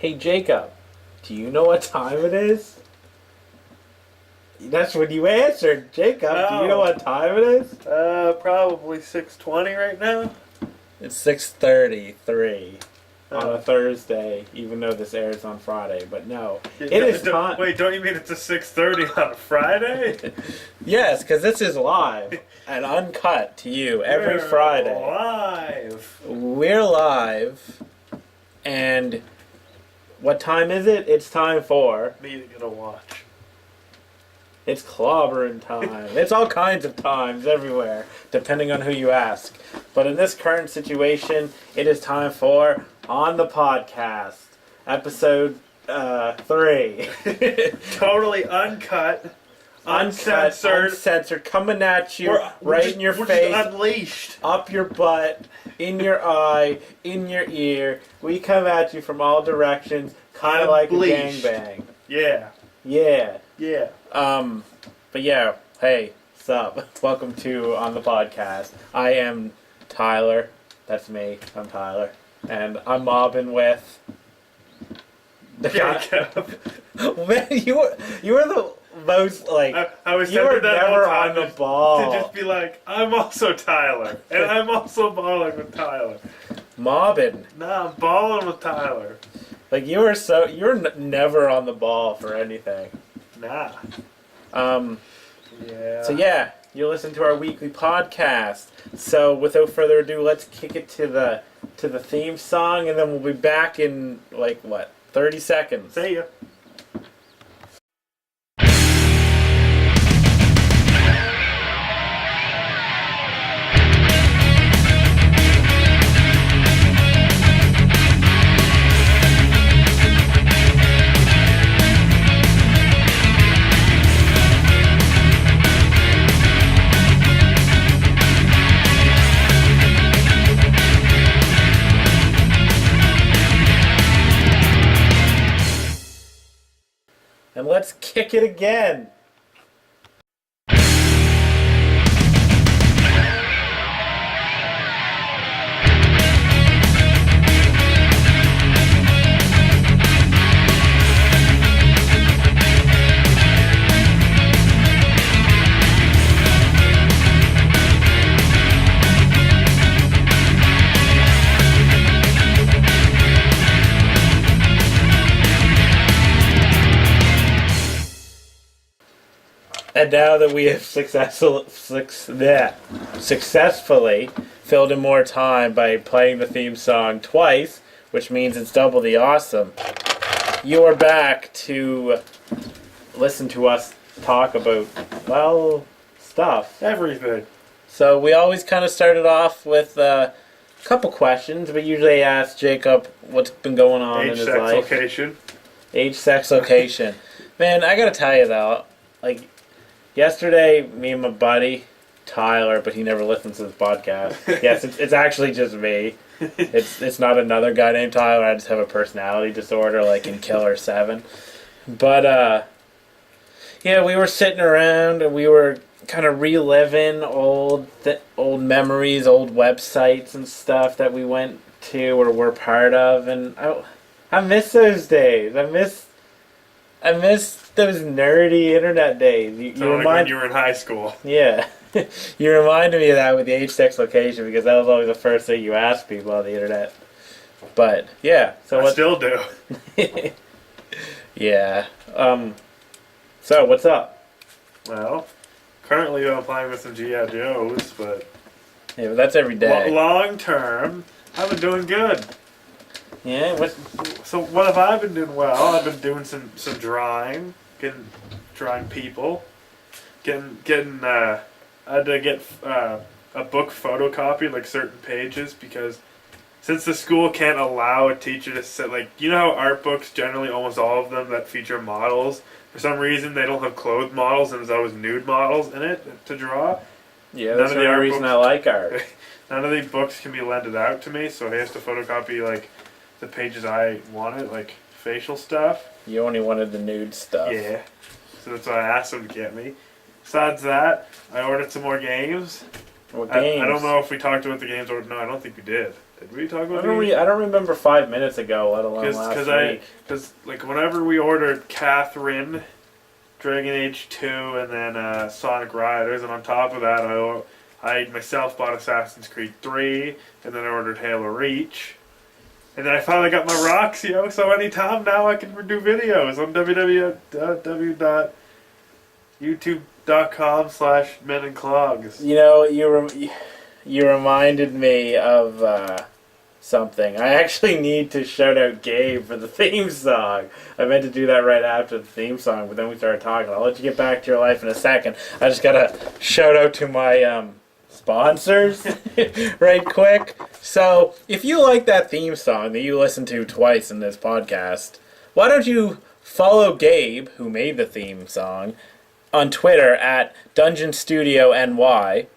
Hey Jacob, do you know what time it is? That's when you answered, Jacob. Do you know what time it is? Probably 6:20 right now. It's 6:33 on a Thursday, even though this airs on Friday. But no, it is time. Wait, don't you mean it's a 6:30 on a Friday? Yes, because this is live and uncut to you every We're Friday. Live. We're live, and what time is it? It's time for... Me to get a watch. It's clobbering time. It's all kinds of times everywhere, depending on who you ask. But in this current situation, it is time for On the Podcast, episode 3. Totally uncut, uncensored, coming at you in your face, just unleashed, up your butt, in your eye, in your ear. We come at you from all directions, kind of like a gangbang. Yeah. Yeah. Yeah. But yeah, hey, sup? Welcome to On the Podcast. I am Tyler. That's me. I'm Tyler. And I'm mobbing with the Jacob. Man, you were the most, like, I was you were that never whole time on the ball. to just be like, I'm also Tyler. And I'm also balling with Tyler. Mobbing. Nah, I'm balling with Tyler. Like, you're never on the ball for anything. Nah. Yeah. So yeah, you listen to our weekly podcast. So without further ado, let's kick it to the theme song, and then we'll be back in 30 seconds. See ya. And let's kick it again. And now that we have successfully filled in more time by playing the theme song twice, which means it's double the awesome, you are back to listen to us talk about, stuff. Everything. So we always kind of started off with a couple questions. We usually ask Jacob what's been going on in his life. Age, sex, location. Age, sex, location. Man, I gotta tell you though, yesterday, me and my buddy, Tyler, but he never listens to this podcast. Yes, it's actually just me. It's not another guy named Tyler. I just have a personality disorder like in Killer 7. But, yeah, we were sitting around and we were kind of reliving old memories, old websites and stuff that we went to or were part of. And I miss those days. I miss those nerdy internet days. When you were in high school. Yeah. You reminded me of that with the age, sex, location, because that was always the first thing you asked people on the internet. But, yeah. So I still do. Yeah. So, what's up? Well, currently I'm playing with some G.I. Joes, but... Yeah, but that's every day. Long term, I've been doing good. Yeah, So what have I been doing well? I've been doing some drawing, drawing people, I had to get a book photocopied, like certain pages, because since the school can't allow a teacher to sit, you know how art books, generally almost all of them that feature models, for some reason they don't have clothed models and there's always nude models in it to draw. Yeah, that's the only reason I like art. None of these books can be lended out to me, so he has to photocopy, the pages I wanted, facial stuff. You only wanted the nude stuff. Yeah. So that's why I asked him to get me. Besides that, I ordered some more games. What games? I don't know if we talked about the games or no. I don't think we did. Did we talk about? I don't remember 5 minutes ago, let alone last week. Because like whenever we ordered Catherine, Dragon Age 2, and then Sonic Riders, and on top of that, I myself bought Assassin's Creed 3, and then I ordered Halo Reach. And then I finally got my Roxio, so anytime now I can do videos on www.youtube.com/menandclogs. You know, you reminded me of something. I actually need to shout out Gabe for the theme song. I meant to do that right after the theme song, but then we started talking. I'll let you get back to your life in a second. I just gotta shout out to my sponsors right quick. So, if you like that theme song that you listened to twice in this podcast, why don't you follow Gabe, who made the theme song, on Twitter at Dungeon Studio NY,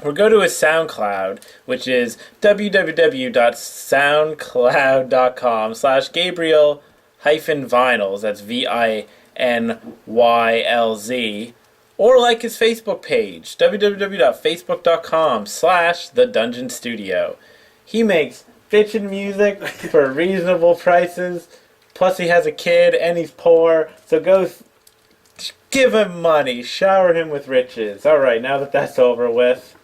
or go to his SoundCloud, which is www.soundcloud.com/Gabriel-Vinyls, that's VINYLZ, or like his Facebook page, www.facebook.com/TheDungeonStudio. He makes bitchin' music for reasonable prices, plus he has a kid and he's poor, so go give him money, shower him with riches. Alright, now that that's over with.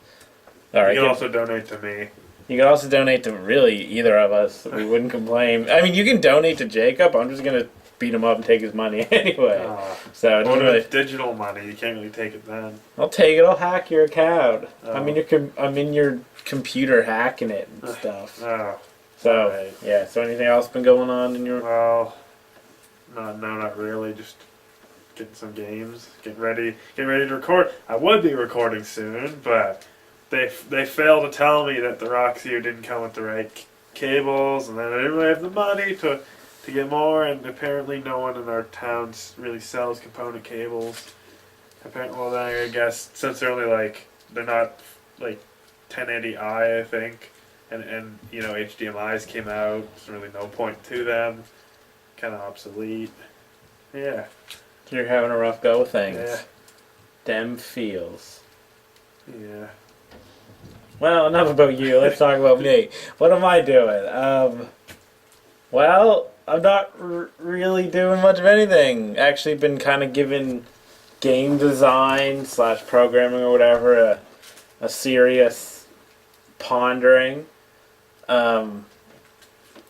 Alright, you can also donate to me. You can also donate to really either of us. We wouldn't complain. I mean, you can donate to Jacob. I'm just going to beat him up and take his money anyway. So well, really, it's digital money. You can't really take it then. I'll take it. I'll hack your account. I'm in your computer hacking it and stuff. So, right. Yeah. So anything else been going on in your... Well, no, not really. Just getting some games. Getting ready to record. I would be recording soon, but... They failed to tell me that the Roxio didn't come with the right cables, and then I didn't really have the money to get more, and apparently no one in our town really sells component cables. Apparently, well then I guess since they're not like 1080i, I think, and you know HDMI's came out, there's really no point to them. Kind of obsolete. Yeah. You're having a rough go with things. Yeah. Dem feels. Yeah. Well, enough about you. Let's talk about me. What am I doing? Well, I'm not really doing much of anything. Actually, been kind of giving game design / programming or whatever a serious pondering. I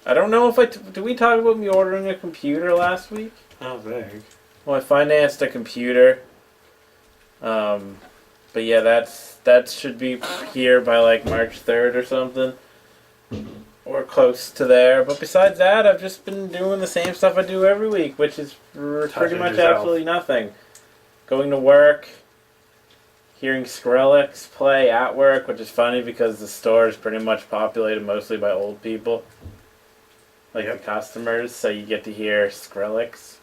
don't know if did we talk about me ordering a computer last week? I don't think. Well, I financed a computer. But yeah, that should be here by like March 3rd or something. Or close to there. But besides that, I've just been doing the same stuff I do every week, which is pretty much absolutely nothing. Going to work, hearing Skrillex play at work, which is funny because the store is pretty much populated mostly by old people. Like the customers, so you get to hear Skrillex.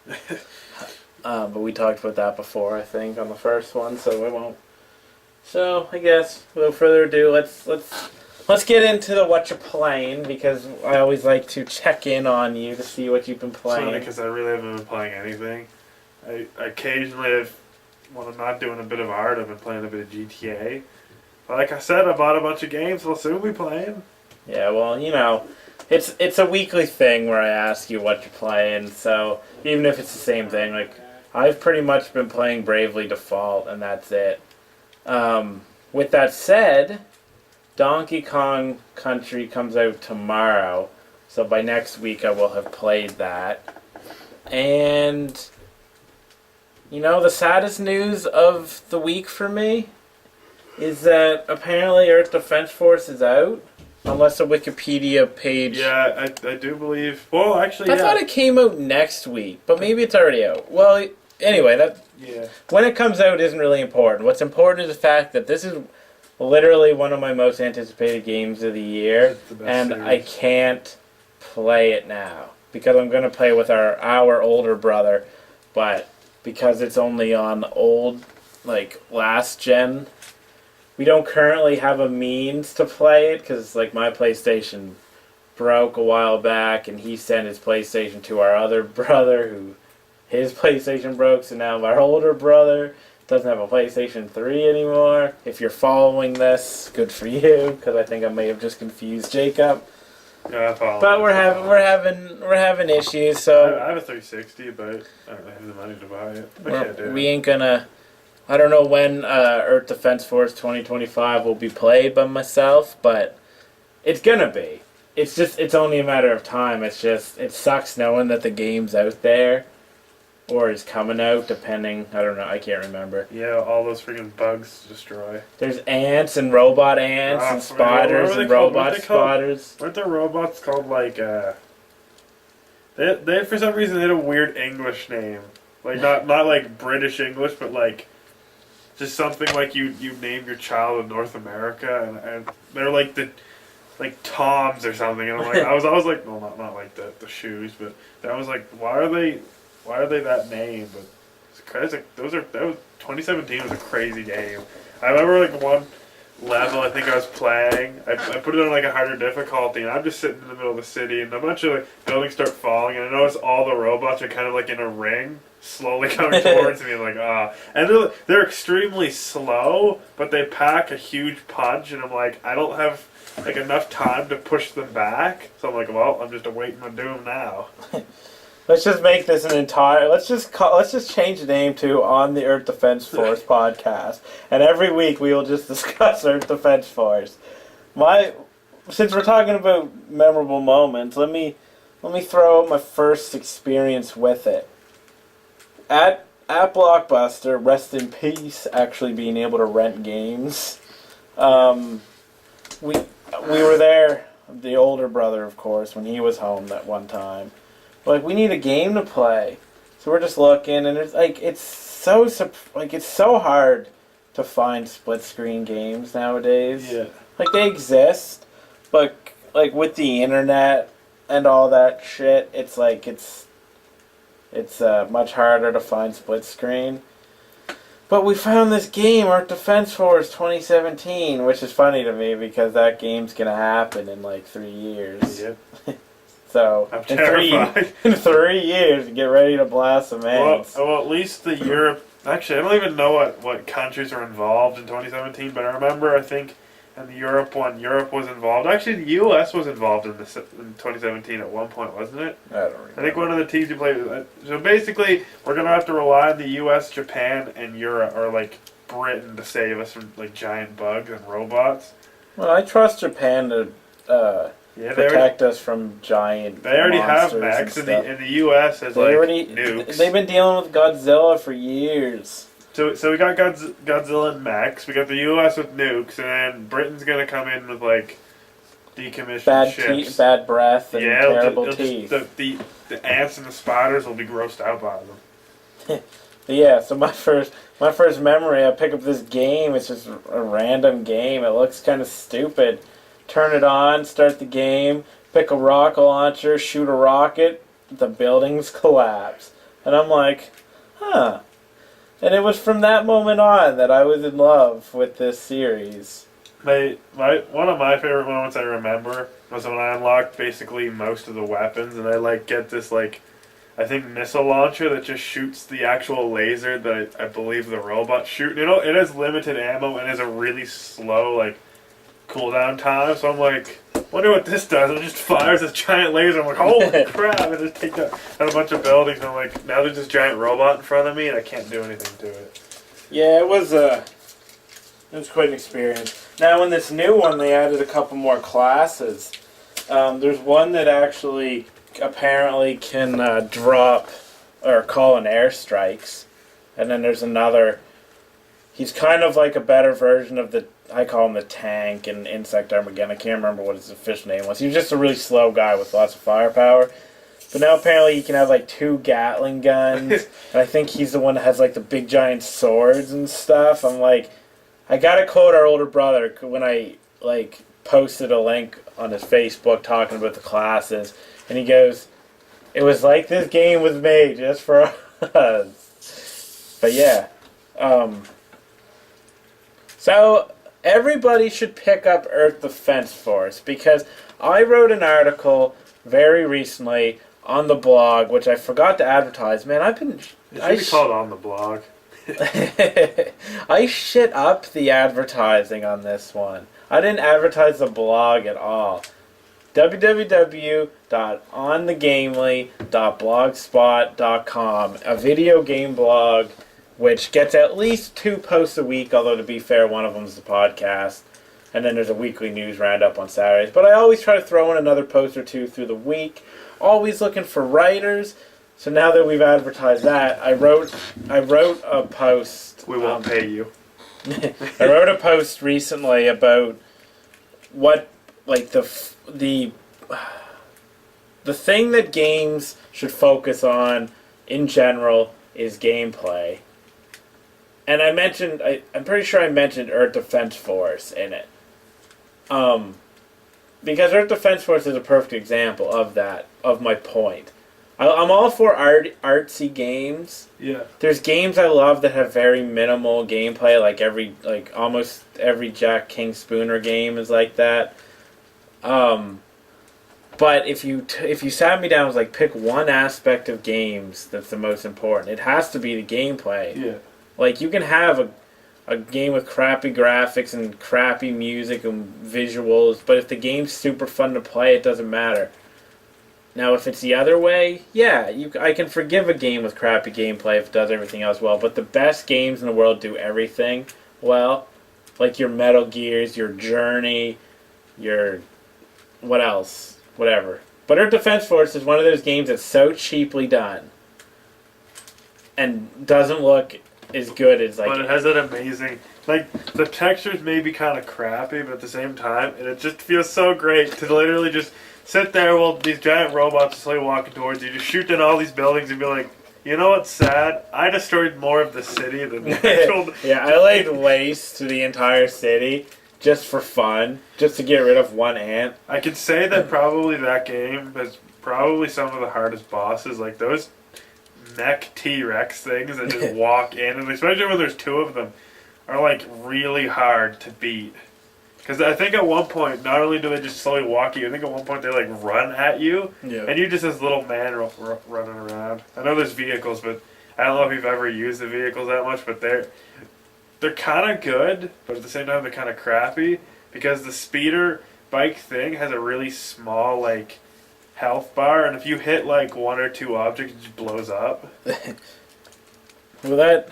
But we talked about that before, I think, on the first one, so I won't. So I guess without further ado, let's get into the what you're playing, because I always like to check in on you to see what you've been playing. It's because I really haven't been playing anything. I occasionally, when I'm not doing a bit of art, I've been playing a bit of GTA. But like I said, I bought a bunch of games, so I'll soon be playing. Yeah, well, you know, it's a weekly thing where I ask you what you're playing, so even if it's the same thing, like, I've pretty much been playing Bravely Default, and that's it. With that said, Donkey Kong Country comes out tomorrow, so by next week I will have played that. And, you know, the saddest news of the week for me is that apparently Earth Defense Force is out, unless a Wikipedia page... Yeah, I do believe... Well, actually, I thought it came out next week, but maybe it's already out. Well, anyway, when it comes out isn't really important. What's important is the fact that this is literally one of my most anticipated games of the year, and series. I can't play it now because I'm going to play with our older brother, but because it's only on old, like, last gen, we don't currently have a means to play it because, like, my PlayStation broke a while back, and he sent his PlayStation to our other brother who... His PlayStation broke, so now our older brother doesn't have a PlayStation 3 anymore. If you're following this, good for you, because I think I may have just confused Jacob. Yeah, but we're having issues. So I have a 360, but I don't have the money to buy it. We ain't gonna. I don't know when Earth Defense Force 2025 will be played by myself, but it's gonna be. It's only a matter of time. It sucks knowing that the game's out there, or is coming out, depending. I don't know. I can't remember. Yeah, all those freaking bugs to destroy. There's ants and robot ants and spiders and robot spiders. Weren't there robots called like They for some reason they had a weird English name, like not like British English, but like just something like you name your child in North America, and they're like Toms or something, and I'm like I was like, well, not like the shoes, but I was like, why are they that name? But it's crazy. That was 2017 was a crazy game. I remember like one level I think I was playing. I put it on like a harder difficulty, and I'm just sitting in the middle of the city, and a bunch of like buildings start falling, and I notice all the robots are kind of like in a ring, slowly coming towards me, like and they're extremely slow, but they pack a huge punch, and I'm like, I don't have like enough time to push them back, so I'm like, well, I'm just awaiting my doom now. Let's just make this an entire. Let's just change the name to On the Earth Defense Force podcast, and every week we will just discuss Earth Defense Force. Since we're talking about memorable moments, let me throw out my first experience with it. At Blockbuster, rest in peace. Actually, being able to rent games. We were there. The older brother, of course, when he was home that one time. Like, we need a game to play. So we're just looking, and it's so hard to find split screen games nowadays. Yeah. Like, they exist, but like with the internet and all that shit, it's much harder to find split screen. But we found this game, Earth Defense Force 2017, which is funny to me because that game's gonna happen in like 3 years. Yep. So I'm terrified. In 3 years, get ready to blast some ants. Well, at least the Europe. Actually, I don't even know what countries are involved in 2017, but I remember I think in the Europe one, Europe was involved. Actually, the U.S. was involved in 2017 at one point, wasn't it? I don't remember. I think one of the teams you played. So basically, we're gonna have to rely on the U.S., Japan, and Europe, or like Britain, to save us from like giant bugs and robots. Well, I trust Japan to protect us from giant. They already have mechs, and the U.S. has nukes. They've been dealing with Godzilla for years. So we got Godzilla and mechs. We got the U.S. with nukes, and then Britain's gonna come in with like decommissioned ships, bad breath, and terrible teeth. The ants and the spiders will be grossed out by them. Yeah. So my first memory, I pick up this game. It's just a random game. It looks kind of stupid. Turn it on, start the game, pick a rocket launcher, shoot a rocket, the buildings collapse. And I'm like, huh. And it was from that moment on that I was in love with this series. One of my favorite moments I remember was when I unlocked basically most of the weapons, and I get this I think missile launcher that just shoots the actual laser that I believe the robot shoot. It has limited ammo and has a really slow cooldown time, so I'm like, wonder what this does. It just fires this giant laser. I'm like, holy crap! And just take out a bunch of buildings. And I'm like, now there's this giant robot in front of me, and I can't do anything to it. Yeah, it was quite an experience. Now, in this new one, they added a couple more classes. There's one that actually apparently can drop or call in airstrikes, and then there's another. He's kind of like a better version of I call him the tank in Insect Armageddon. I can't remember what his official name was. He was just a really slow guy with lots of firepower. But now apparently he can have 2 Gatling guns. And I think he's the one that has the big giant swords and stuff. I'm like, I gotta quote our older brother when I posted a link on his Facebook talking about the classes. And he goes, it was like this game was made just for us. But yeah. So everybody should pick up Earth Defense Force because I wrote an article very recently on the blog, which I forgot to advertise. Man, It should be called On the Blog. I shit up the advertising on this one. I didn't advertise the blog at all. www.onthegamely.blogspot.com, a video game blog which gets at least 2 posts a week, although to be fair, one of them is the podcast. And then there's a weekly news roundup on Saturdays. But I always try to throw in another post or two through the week. Always looking for writers. So now that we've advertised that, I wrote a post. We won't pay you. I wrote a post recently about what, like, the thing that games should focus on in general is gameplay. And I mentioned, I'm pretty sure I mentioned Earth Defense Force in it. Because Earth Defense Force is a perfect example of that, of my point. I'm all for artsy games. Yeah. There's games I love that have very minimal gameplay, like almost every Jack King Spooner game is like that. But if you sat me down and was like, pick one aspect of games that's the most important, it has to be the gameplay. Yeah. Like, you can have a game with crappy graphics and crappy music and visuals, but if the game's super fun to play, it doesn't matter. Now, if it's the other way, yeah, I can forgive a game with crappy gameplay if it does everything else well, but the best games in the world do everything well. Like your Metal Gears, your Journey, your... what else? Whatever. But Earth Defense Force is one of those games that's so cheaply done and doesn't look as good as, like... But it has that amazing... Like, the textures may be kind of crappy, but at the same time, it just feels so great to literally just sit there while these giant robots are slowly walking towards you, just shoot down all these buildings and be like, you know what's sad? I destroyed more of the city than the actual... Yeah, I laid waste to the entire city just for fun, just to get rid of one ant. I could say that probably that game has probably some of the hardest bosses, like those mech T-Rex things that just walk in, and especially when there's 2 of them, are like really hard to beat. Because I think at one point, not only do they just slowly walk you, I think at one point they like run at you, and you just this little man running around. I know there's vehicles, but I don't know if you've ever used the vehicles that much, but they're kind of good, but at the same time they're kind of crappy, because the speeder bike thing has a really small like health bar, and if you hit like 1 or 2 objects, it just blows up. Well,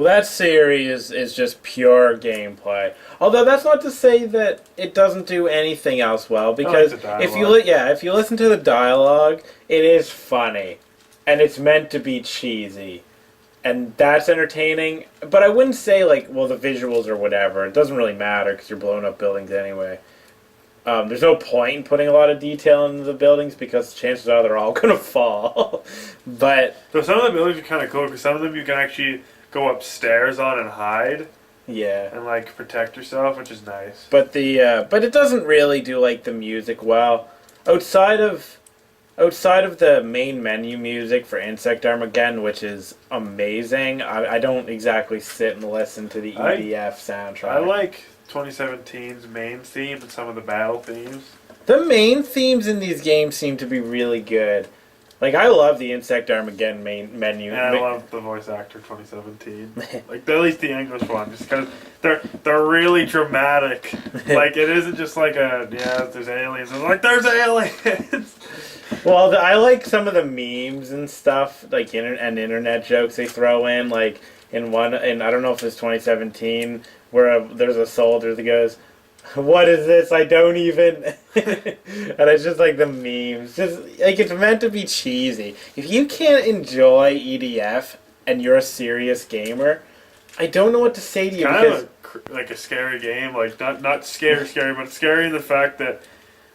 that series is just pure gameplay. Although that's not to say that it doesn't do anything else well, because if you listen to the dialogue, it is funny, and it's meant to be cheesy, and that's entertaining. But I wouldn't say like, well, the visuals or whatever. It doesn't really matter because you're blowing up buildings anyway. There's no point in putting a lot of detail into the buildings because chances are they're all gonna fall. But so some of the buildings are kind of cool because some of them you can actually go upstairs on and hide. Yeah. And like protect yourself, which is nice. But but it doesn't really do like the music well. Outside of the main menu music for Insect Armageddon, which is amazing, I don't exactly sit and listen to the EDF soundtrack. I like 2017's main theme and some of the battle themes. The main themes in these games seem to be really good. Like, I love the Insect Armageddon main menu. And I love the voice actor 2017. Like, at least the English one, just because they're really dramatic. Like, it isn't just like there's aliens. It's like, there's aliens! Well, I like some of the memes and stuff, like, and internet jokes they throw in. Like, I don't know if it's 2017, where there's a soldier that goes, "What is this? I don't even..." And it's just like the memes. Just like, it's meant to be cheesy. If you can't enjoy EDF and you're a serious gamer, I don't know what to say to you. Kind of like a scary game. Like, not scary, but scary in the fact that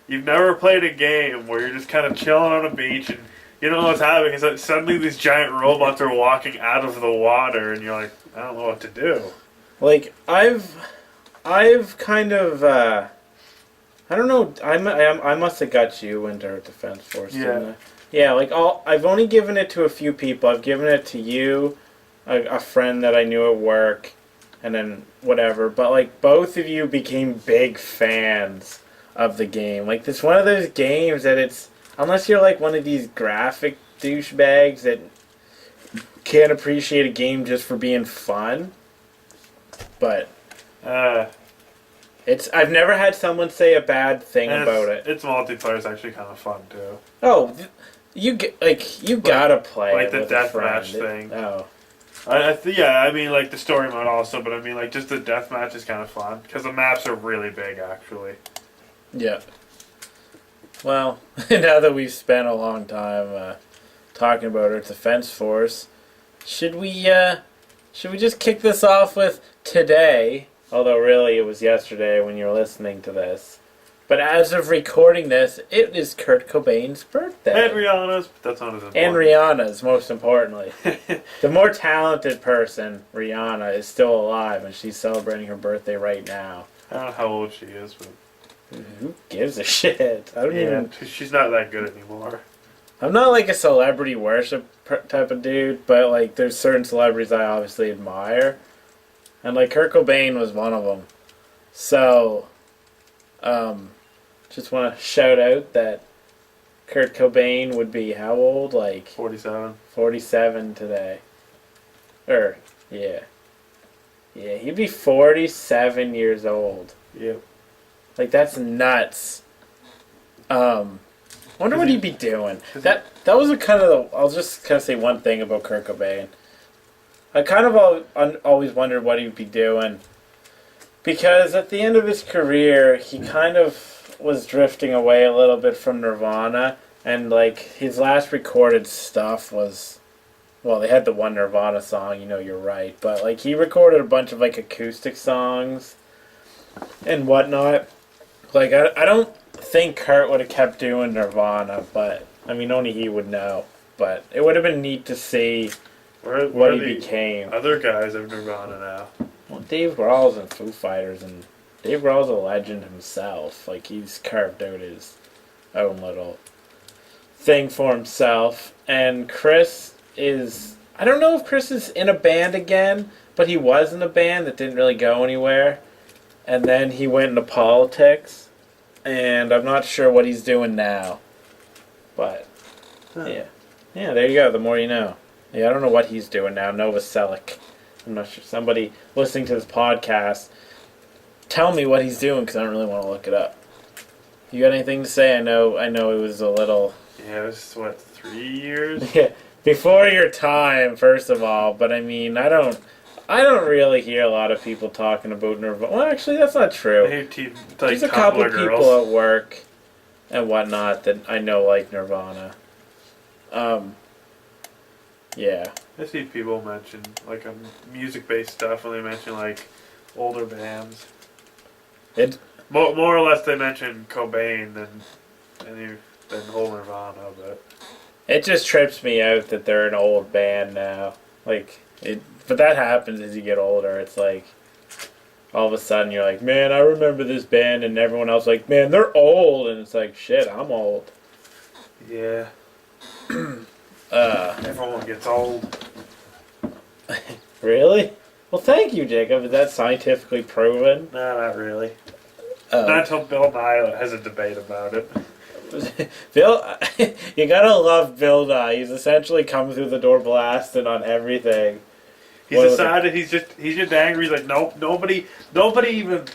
you've never played a game where you're just kind of chilling on a beach and you don't know what's happening. It's like suddenly these giant robots are walking out of the water and you're like, I don't know what to do. Like, I've kind of, I don't know, I must have got you into Earth Defense Force, didn't I? Yeah, like, I've only given it to a few people. I've given it to you, a friend that I knew at work, and then whatever. But, like, both of you became big fans of the game. Like, it's one of those games that unless you're, like, one of these graphic douchebags that can't appreciate a game just for being fun. But I've never had someone say a bad thing about it. Its multiplayer is actually kind of fun too. Oh, you gotta play like it the with a deathmatch friend. thing. Oh, I mean like the story mode also, but I mean like just the deathmatch is kind of fun because the maps are really big actually. yeah. Well, now that we've spent a long time talking about our defense force, should we just kick this off with today? Although really it was yesterday when you were listening to this. But as of recording this, it is Kurt Cobain's birthday. And Rihanna's, but that's not as important. And Rihanna's, most importantly. The more talented person, Rihanna, is still alive, and she's celebrating her birthday right now. I don't know how old she is, but who gives a shit? I don't even. She's not that good anymore. I'm not like a celebrity worship type of dude, but like there's certain celebrities I obviously admire, and like Kurt Cobain was one of them. So, just want to shout out that Kurt Cobain would be how old? Like 47. 47 today. Yeah, he'd be 47 years old. Yep. Like that's nuts. Wonder what he'd be doing. That was a kind of I'll just kind of say one thing about Kurt Cobain. I kind of always wondered what he'd be doing, because at the end of his career, he kind of was drifting away a little bit from Nirvana, and like his last recorded stuff was, well, they had the one Nirvana song, You Know You're Right, but like he recorded a bunch of like acoustic songs and whatnot. Like I don't think Kurt would have kept doing Nirvana, but I mean only he would know. But it would have been neat to see what he became. Other guys of Nirvana now. Well, Dave Grohl's in Foo Fighters, and Dave Grohl's a legend himself. Like he's carved out his own little thing for himself. And Chris is, I don't know if Chris is in a band again, but he was in a band that didn't really go anywhere. And then he went into politics, and I'm not sure what he's doing now. But, yeah, there you go, the more you know. Yeah, I don't know what he's doing now, Novoselic. I'm not sure. Somebody listening to this podcast, tell me what he's doing, because I don't really want to look it up. You got anything to say? I know it was a little... Yeah, it was, 3 years? Yeah, before your time, first of all, but I mean, I don't really hear a lot of people talking about Nirvana. Well, actually, that's not true. There's a couple of people at work and whatnot that I know like Nirvana. Yeah. I see people mention, like, music-based stuff when they mention, like, older bands. More or less they mention Cobain than whole Nirvana, but... It just trips me out that they're an old band now. Like, but that happens as you get older. It's like, all of a sudden you're like, man, I remember this band, and everyone else like, man, they're old, and it's like, shit, I'm old. Yeah. Everyone gets old. Really? Well, thank you, Jacob. Is that scientifically proven? No, not really. Not until Bill Nye has a debate about it. Bill, you gotta love Bill Nye. He's essentially come through the door blasting on everything. He's decided he's just angry. He's like, nope, nobody even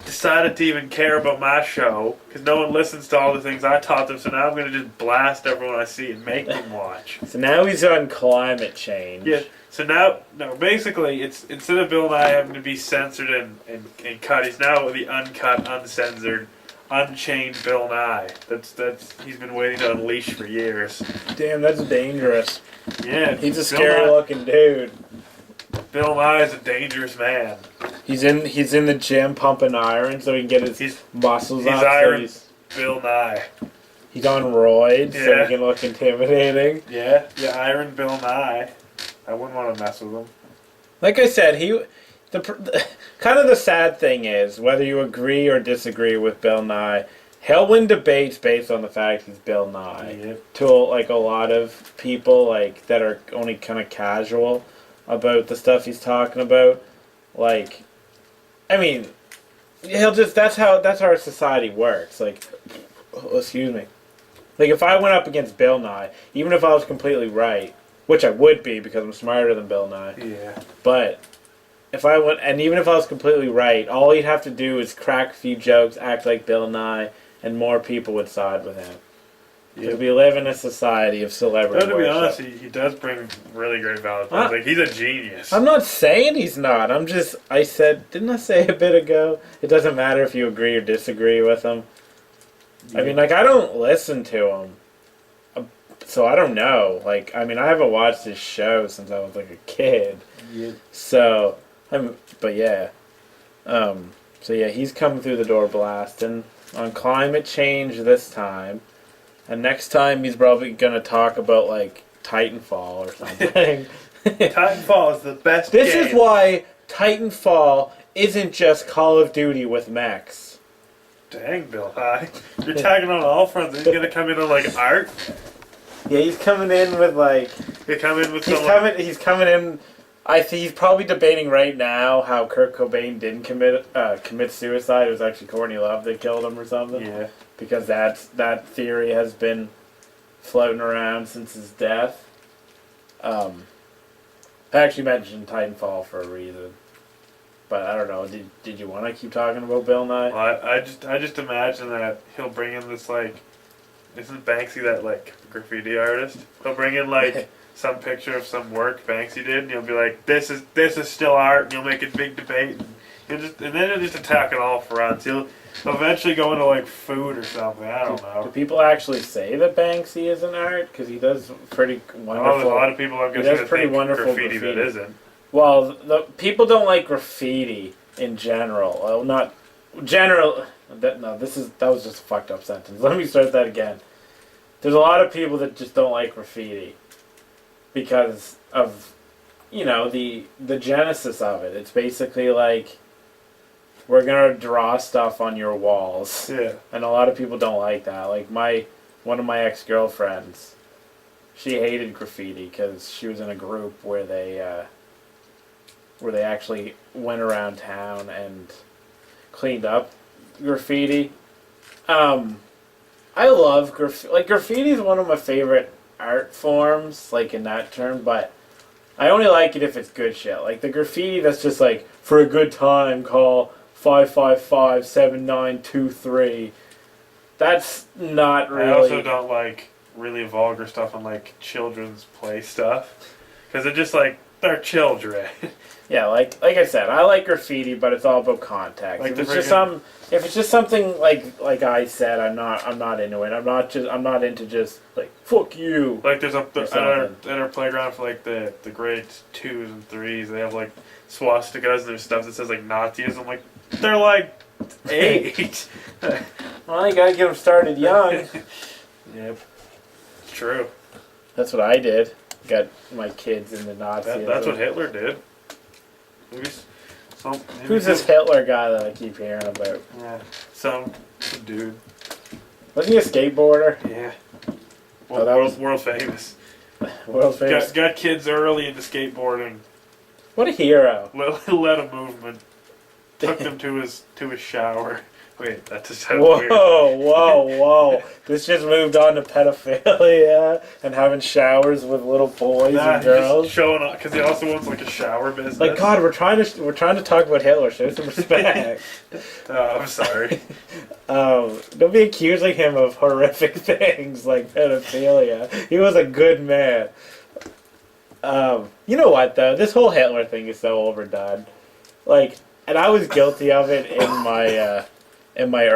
decided to even care about my show because no one listens to all the things I taught them. So now I'm gonna just blast everyone I see and make them watch. So now he's on climate change. Yeah. So now, basically, it's instead of Bill Nye having to be censored and cut, he's now the uncut, uncensored, unchained Bill Nye. That's he's been waiting to unleash for years. Damn, that's dangerous. Yeah, he's a scary looking dude. Bill Nye is a dangerous man. He's in the gym pumping iron so he can get his muscles up. Iron Bill Nye. He's on roids so he can look intimidating. Yeah, Iron Bill Nye. I wouldn't want to mess with him. Like I said, kind of the sad thing is, whether you agree or disagree with Bill Nye, he'll win debates based on the fact he's Bill Nye. Yep. To like a lot of people like that are only kind of casual about the stuff he's talking about. Like, I mean, that's how our society works. Like, excuse me. Like if I went up against Bill Nye, even if I was completely right, which I would be because I'm smarter than Bill Nye. Yeah. But if I went, and even if I was completely right, all he'd have to do is crack a few jokes, act like Bill Nye, and more people would side with him. Because we live in a society of celebrity To be worship. honest, he does bring really great valid points. Like, he's a genius. I'm not saying he's not. I said, didn't I say a bit ago? It doesn't matter if you agree or disagree with him. Yeah. I mean, like, I don't listen to him. So I don't know. Like, I mean, I haven't watched his show since I was, like, a kid. Yeah. So, but yeah. So yeah, he's coming through the door blasting on climate change this time. And next time he's probably going to talk about, like, Titanfall or something. Titanfall is the best This game. is why Titanfall isn't just Call of Duty with mechs. Dang, Bill Nye. You're tagging on all fronts. He's going to come in on, like, art. Yeah, he's coming in with, like... He's coming in with He's coming in... I think he's probably debating right now how Kurt Cobain didn't commit suicide. It was actually Courtney Love that killed him or something. Yeah. Because that theory has been floating around since his death. I actually mentioned Titanfall for a reason. But I don't know. Did you want to keep talking about Bill Nye? Well, I just imagine that he'll bring in this, like... Isn't Banksy that, like, graffiti artist? He'll bring in, like... some picture of some work Banksy did, and he'll be like, "This is still art," and he'll make a big debate, and then he'll just attack it all fronts. He'll eventually go into like food or something. I don't know. Do people actually say that Banksy is an art? Because he does pretty wonderful. There's a lot of people I'm guessing that pretty think wonderful graffiti that isn't. Well, the people don't like graffiti in general. Well, not general. That was just a fucked up sentence. Let me start that again. There's a lot of people that just don't like graffiti. Because of, the genesis of it. It's basically like, we're going to draw stuff on your walls. Yeah. And a lot of people don't like that. Like, one of my ex-girlfriends, she hated graffiti because she was in a group where they actually went around town and cleaned up graffiti. I love graffiti. Like, graffiti is one of my favorite art forms, like in that term, but I only like it if it's good shit. Like the graffiti that's just like, for a good time, call 555-7923. That's not really... I also don't like really vulgar stuff on like children's play stuff. Because they're just like, they're children. Yeah, like I said, I like graffiti, but it's all about context. Like if it's just something like I said, I'm not into it. I'm not into just like fuck you. Like there's at our playground for like the grade 2s and 3s, they have like swastikas and there's stuff that says like Nazis. I'm like, they're like 8. Well, you gotta get them started young. Yep, true. That's what I did. Got my kids in the Nazis. That's what Hitler did. Who's this Hitler guy that I keep hearing about? Yeah, some dude. Wasn't he a skateboarder? Yeah. World famous. World famous. Got kids early into skateboarding. What a hero. Led a movement. Took them to his shower. Wait, that just sounds whoa, weird. whoa. This just moved on to pedophilia and having showers with little boys and girls. Just showing off because he also wants like a shower business. Like God, we're trying to talk about Hitler. Show some respect. I'm sorry. Don't be accusing him of horrific things like pedophilia. He was a good man. You know what though? This whole Hitler thing is so overdone. Like, and I was guilty of it in my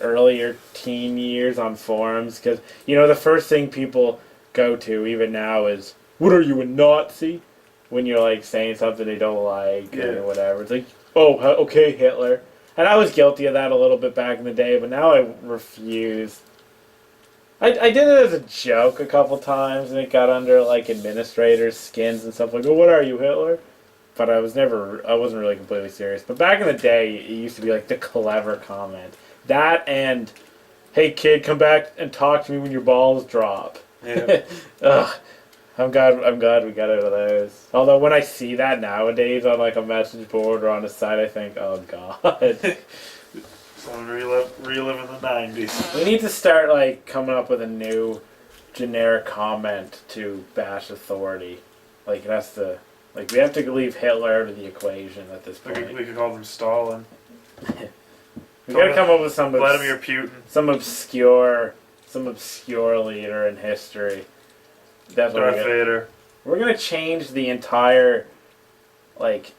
earlier teen years on forums, because the first thing people go to even now is, what are you, a Nazi? When you're like saying something they don't like or whatever. It's like, oh, okay, Hitler. And I was guilty of that a little bit back in the day, but now I refuse. I did it as a joke a couple times, and it got under like administrators' skins and stuff like, oh, what are you, Hitler? But I wasn't really completely serious. But back in the day, it used to be like the clever comment. That and, hey kid, come back and talk to me when your balls drop. Yeah. Ugh. I'm glad we got out of those. Although when I see that nowadays on like a message board or on a site, I think, oh God. Someone reliving the 90s. We need to start like coming up with a new generic comment to bash authority. Like it has to. Like we have to leave Hitler out of the equation at this point. We could call them Stalin. We gotta come up with Vladimir Putin. some obscure leader in history. Definitely. Darth Vader. We're gonna change the entire, like,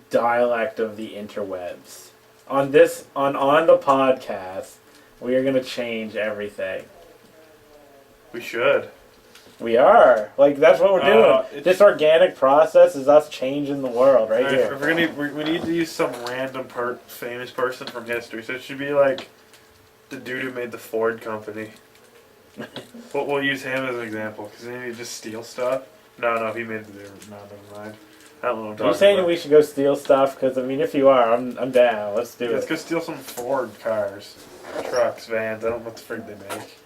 dialect of the interwebs. On the podcast, we are gonna change everything. We should. We are. Like, that's what we're doing. This organic process is us changing the world right here. If we need to use some random famous person from history. So it should be like the dude who made the Ford company. We'll use him as an example because then he just steal stuff. No, he made the difference. No, never mind. I don't know what I'm talking Are you saying about. we should go steal stuff? Because, I mean, if you are, I'm down. Let's do Let's it. go steal some Ford cars, trucks, vans. I don't know what the frig they make.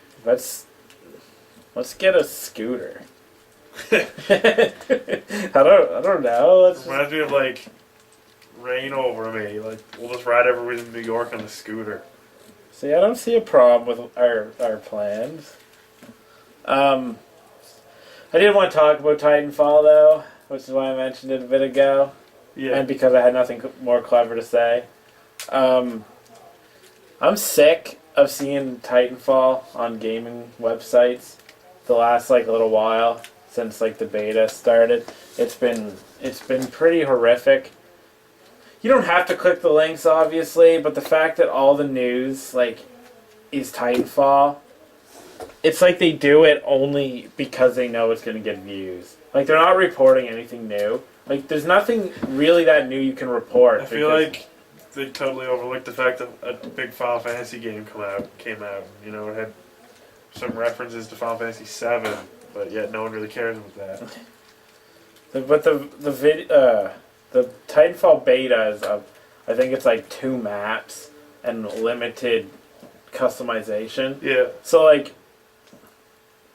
Let's get a scooter. I don't know. Reminds me of like rain over me. Like we'll just ride everywhere in New York on a scooter. See, I don't see a problem with our plans. I did want to talk about Titanfall though, which is why I mentioned it a bit ago. Yeah. And because I had nothing more clever to say. I'm sick of seeing Titanfall on gaming websites. The last little while since the beta started, it's been pretty horrific. You don't have to click the links obviously, but the fact that all the news is Titanfall, it's like they do it only because they know it's going to get views. Like they're not reporting anything new. Like there's nothing really that new you can report. I feel like they totally overlooked the fact that a big Final Fantasy game came out. You know, it had some references to Final Fantasy VII, but yet no one really cares about that. But the Titanfall beta is I think it's 2 maps and limited customization. Yeah. So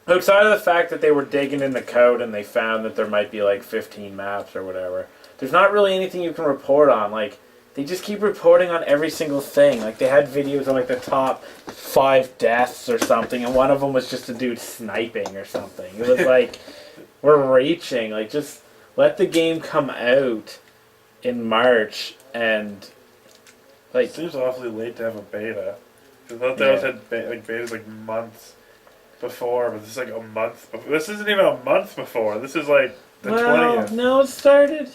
outside of the fact that they were digging in the code and they found that there might be 15 maps or whatever, there's not really anything you can report on. They just keep reporting on every single thing. They had videos on the top 5 deaths or something, and one of them was just a dude sniping or something. It was we're reaching. Just let the game come out in March and It seems awfully late to have a beta. I thought they always had betas months before, but this is a month before. This isn't even a month before. This is the 20th. No, it started.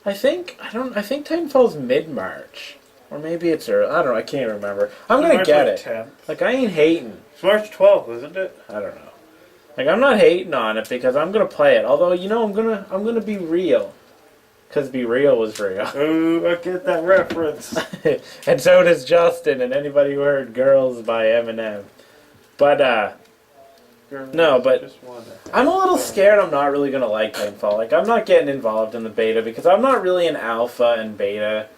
I think Titanfall's mid-March. Or maybe it's early. I don't know, I can't remember. I'm gonna get it. 10th. I ain't hating. It's March 12th, isn't it? I don't know. I'm not hating on it because I'm gonna play it. Although, I'm gonna be real. Because Be Real was real. Oh, I get that reference. And so does Justin and anybody who heard Girls by Eminem. But, no, but I'm a little scared I'm not really going to like Titanfall. I'm not getting involved in the beta because I'm not really an alpha and beta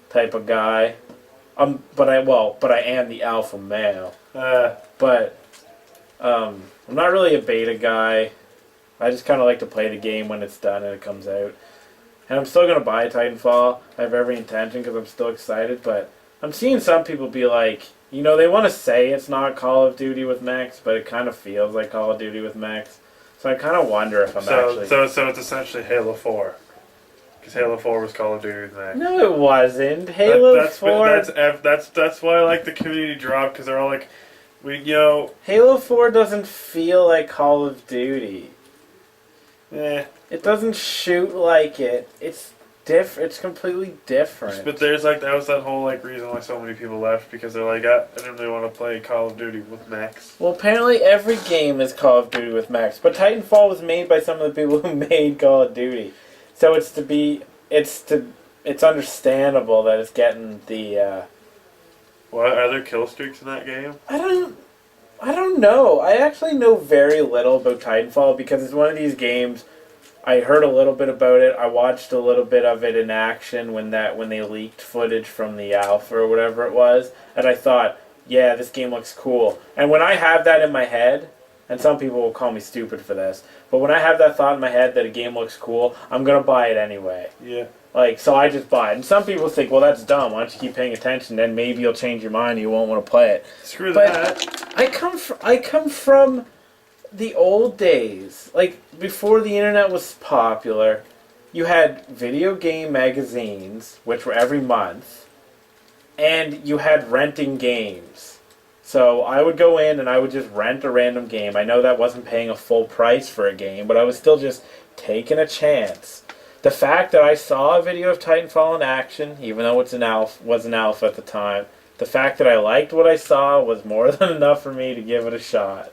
type of guy. But I am the alpha male. But I'm not really a beta guy. I just kind of like to play the game when it's done and it comes out. And I'm still going to buy Titanfall. I have every intention because I'm still excited. But I'm seeing some people be they want to say it's not Call of Duty with mechs, but it kind of feels like Call of Duty with mechs. So I kind of wonder if I'm actually... So it's essentially Halo 4. Because Halo 4 was Call of Duty with mechs. No, it wasn't. Halo 4... That's why the community dropped, because they're all Halo 4 doesn't feel like Call of Duty. It doesn't shoot like it. It's It's completely different. But there's that was that whole reason why so many people left, because they're I didn't really want to play Call of Duty with mechs. Well, apparently every game is Call of Duty with mechs, but Titanfall was made by some of the people who made Call of Duty, so it's understandable that it's getting the. What are there kill streaks in that game? I don't know. I actually know very little about Titanfall because it's one of these games. I heard a little bit about it. I watched a little bit of it in action when they leaked footage from the alpha or whatever it was, and I thought, yeah, this game looks cool. And when I have that in my head, and some people will call me stupid for this, but when I have that thought in my head that a game looks cool, I'm gonna buy it anyway. Yeah. Like, so I just buy it. And some people think, well, that's dumb. Why don't you keep paying attention? Then maybe you'll change your mind and you won't want to play it. Screw but that. I come from the old days. Like, before the internet was popular, you had video game magazines, which were every month, and you had renting games. So I would go in and I would just rent a random game. I know that wasn't paying a full price for a game, but I was still just taking a chance. The fact that I saw a video of Titanfall in action, even though was an alpha at the time, the fact that I liked what I saw was more than enough for me to give it a shot.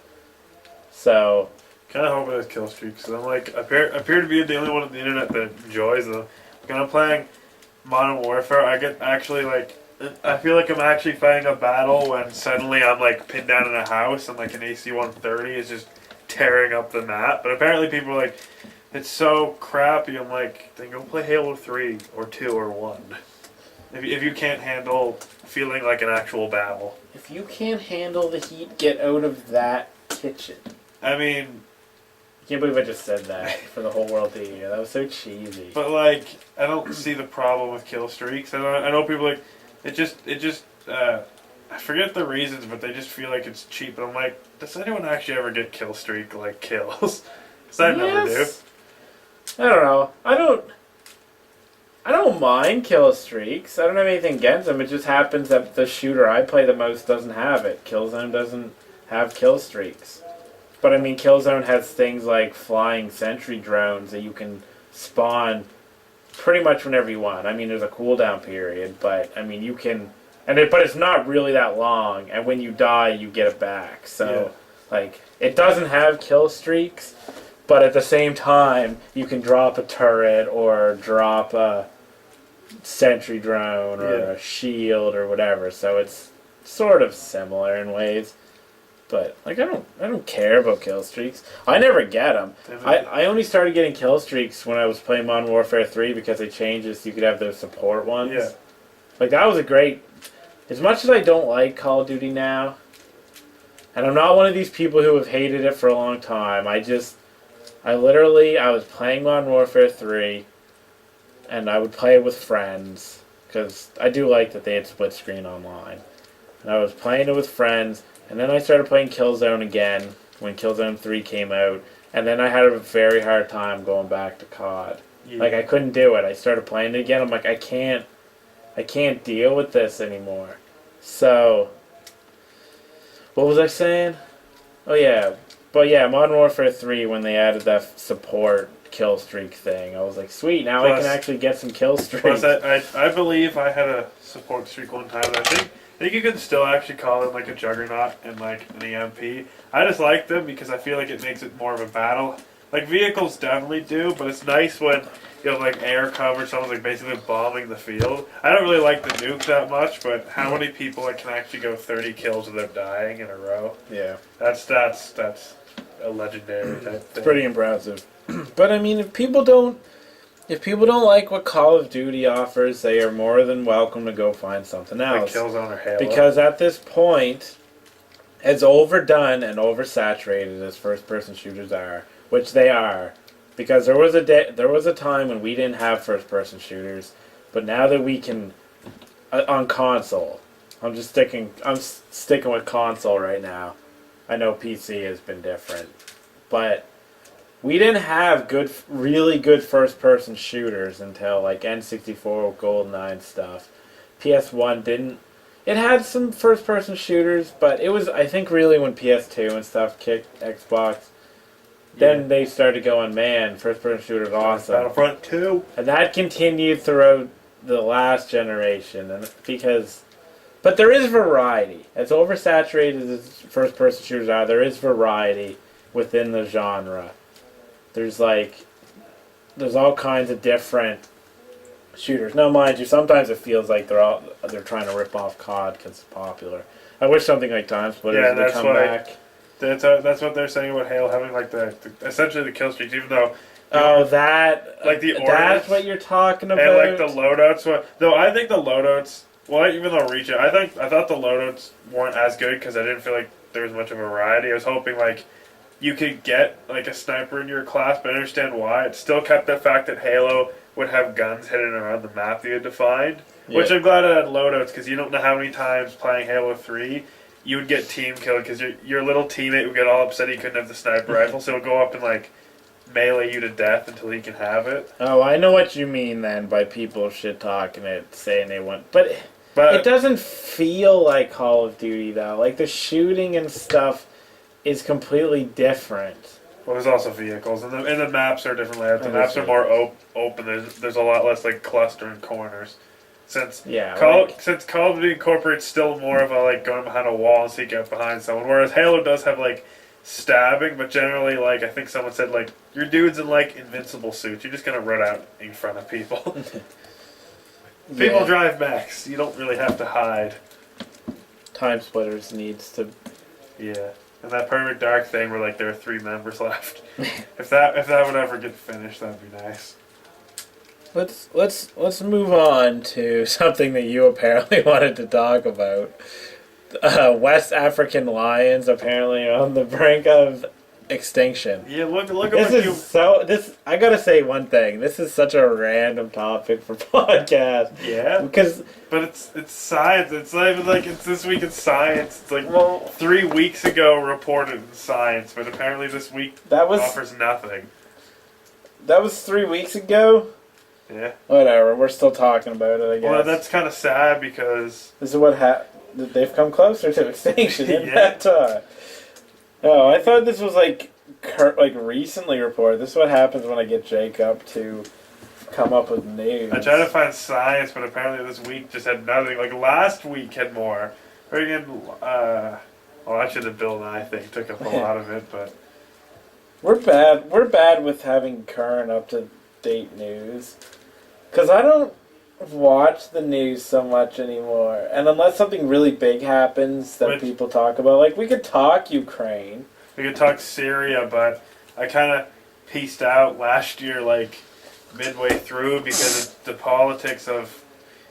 So, kind of hope it has kill streaks. Cause I'm like, I appear to be the only one on the internet that enjoys them. When I'm playing Modern Warfare, I get actually like, I feel like I'm actually fighting a battle when suddenly I'm like pinned down in a house and like an AC-130 is just tearing up the map. But apparently people are like, it's so crappy. I'm like, then go play Halo 3 or 2 or 1. If you can't handle feeling like an actual battle. If you can't handle the heat, get out of that kitchen. I mean, I can't believe I just said that for the whole world to hear. That was so cheesy. But like, I don't see the problem with kill streaks. I know people like, it just I forget the reasons, but they just feel like it's cheap. And I'm like, does anyone actually ever get kill streak like kills? Because I never do. I don't know. I don't mind kill streaks. I don't have anything against them. It just happens that the shooter I play the most doesn't have it. Killzone doesn't have kill streaks. But I mean, Killzone has things like flying sentry drones that you can spawn pretty much whenever you want. I mean, there's a cooldown period, but I mean, you can, but it's not really that long. And when you die, you get it back. So, like, it doesn't have kill streaks. But at the same time, you can drop a turret or drop a sentry drone or a shield or whatever. So it's sort of similar in ways. But like I don't care about kill streaks. I never get them. I only started getting kill streaks when I was playing Modern Warfare 3 because they changed it so you could have those support ones. Yeah. Like that was a great. As much as I don't like Call of Duty now, and I'm not one of these people who have hated it for a long time. I was playing Modern Warfare 3, and I would play it with friends, because I do like that they had split screen online. And I was playing it with friends, and then I started playing Killzone again, when Killzone 3 came out, and then I had a very hard time going back to COD. Yeah. Like, I couldn't do it. I started playing it again, I'm like, I can't deal with this anymore. So, what was I saying? Oh yeah. But yeah, Modern Warfare 3, when they added that support kill streak thing, I was like, sweet, now I can actually get some kill streaks. Plus, I believe I had a support streak one time, and I think you can still actually call it like a Juggernaut and like an EMP. I just like them because I feel like it makes it more of a battle. Like, vehicles definitely do, but it's nice when you have like air cover, someone's like basically bombing the field. I don't really like the nuke that much, but how many people like can actually go 30 kills without dying in a row? Yeah. That's a legendary type thing. It's pretty impressive. But I mean, if people don't like what Call of Duty offers, they are more than welcome to go find something else. Like Killzone or Halo. Because at this point, as overdone and oversaturated as first-person shooters are, which they are, because there was a time when we didn't have first-person shooters, but now that we can on console, I'm sticking with console right now. I know PC has been different, but we didn't have really good first-person shooters until like N64, GoldenEye and stuff. PS1 didn't. It had some first-person shooters, but it was, I think, really when PS2 and stuff kicked Xbox. Then they started going, man, first-person shooter's awesome. Battlefront 2. And that continued throughout the last generation, but there is variety. As oversaturated as first-person shooters are, there is variety within the genre. There's all kinds of different shooters. Now, mind you, sometimes it feels like they're trying to rip off COD because it's popular. I wish something like Time Splitters would come back. That's what they're saying about Halo having like essentially the kill streaks, even though. Like the that's what you're talking about. And like the loadouts. Though I think the loadouts. Well, even though Reach, I thought the loadouts weren't as good because I didn't feel like there was much of a variety. I was hoping like you could get like a sniper in your class, but I understand why. It still kept the fact that Halo would have guns hidden around the map you had defined. Yeah. Which I'm glad it had loadouts, because you don't know how many times playing Halo 3 you would get team killed because your little teammate would get all upset he couldn't have the sniper rifle, so he'll go up and like melee you to death until he can have it. Oh, I know what you mean then by people shit talking it, saying they want, but it doesn't feel like Call of Duty though. Like the shooting and stuff is completely different. Well, there's also vehicles, and the maps are different layouts. The maps are more open. There's a lot less like clustering corners. Since Call of Duty incorporates still more of a like going behind a wall and sneaking out behind someone, whereas Halo does have like stabbing, but generally like I think someone said like your dude's in like invincible suits. You're just gonna run out in front of people. People drive mechs. You don't really have to hide. Time Splitters needs to. Yeah, and that Perfect Dark thing where like there are 3 members left. if that would ever get finished, that'd be nice. Let's move on to something that you apparently wanted to talk about. West African lions apparently on the brink of extinction. Yeah, look at this. I gotta say one thing. This is such a random topic for podcast. Yeah, but it's science. It's not even like it's this week in science. It's like 3 weeks ago reported in Science, but apparently this week offers nothing. That was 3 weeks ago. Yeah. Whatever. We're still talking about it, I guess. Well, that's kind of sad because this is what they've come closer to extinction in that time. Oh, I thought this was like recently reported. This is what happens when I get Jacob to come up with news. I tried to find Science, but apparently this week just had nothing. Like last week had more. Well, actually the Bill Nye thing took up a lot of it, but we're bad. We're bad with having current up to date news. Because I don't watch the news so much anymore. And unless something really big happens that people talk about, like we could talk Ukraine. We could talk Syria, but I kind of pieced out last year, like midway through, because the politics of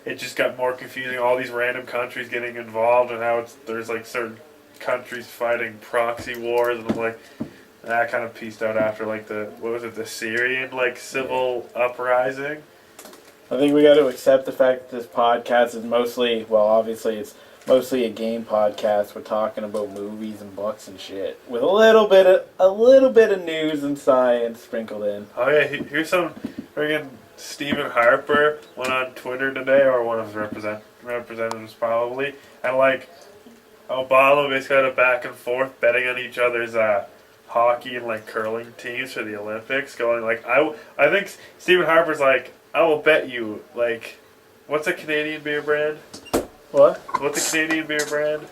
it just got more confusing. All these random countries getting involved, and how there's like certain countries fighting proxy wars, and I'm like, that kind of pieced out after like the Syrian like civil uprising. I think we got to accept the fact that this podcast is mostly, well, obviously it's mostly a game podcast. We're talking about movies and books and shit with a little bit of news and science sprinkled in. Oh yeah, here's some. Friggin' Stephen Harper went on Twitter today, or one of his representatives probably, and like Obama basically had a back and forth betting on each other's hockey and like curling teams for the Olympics, going like I think Stephen Harper's like, I will bet you, like, what's a Canadian beer brand? What? What's a Canadian beer brand?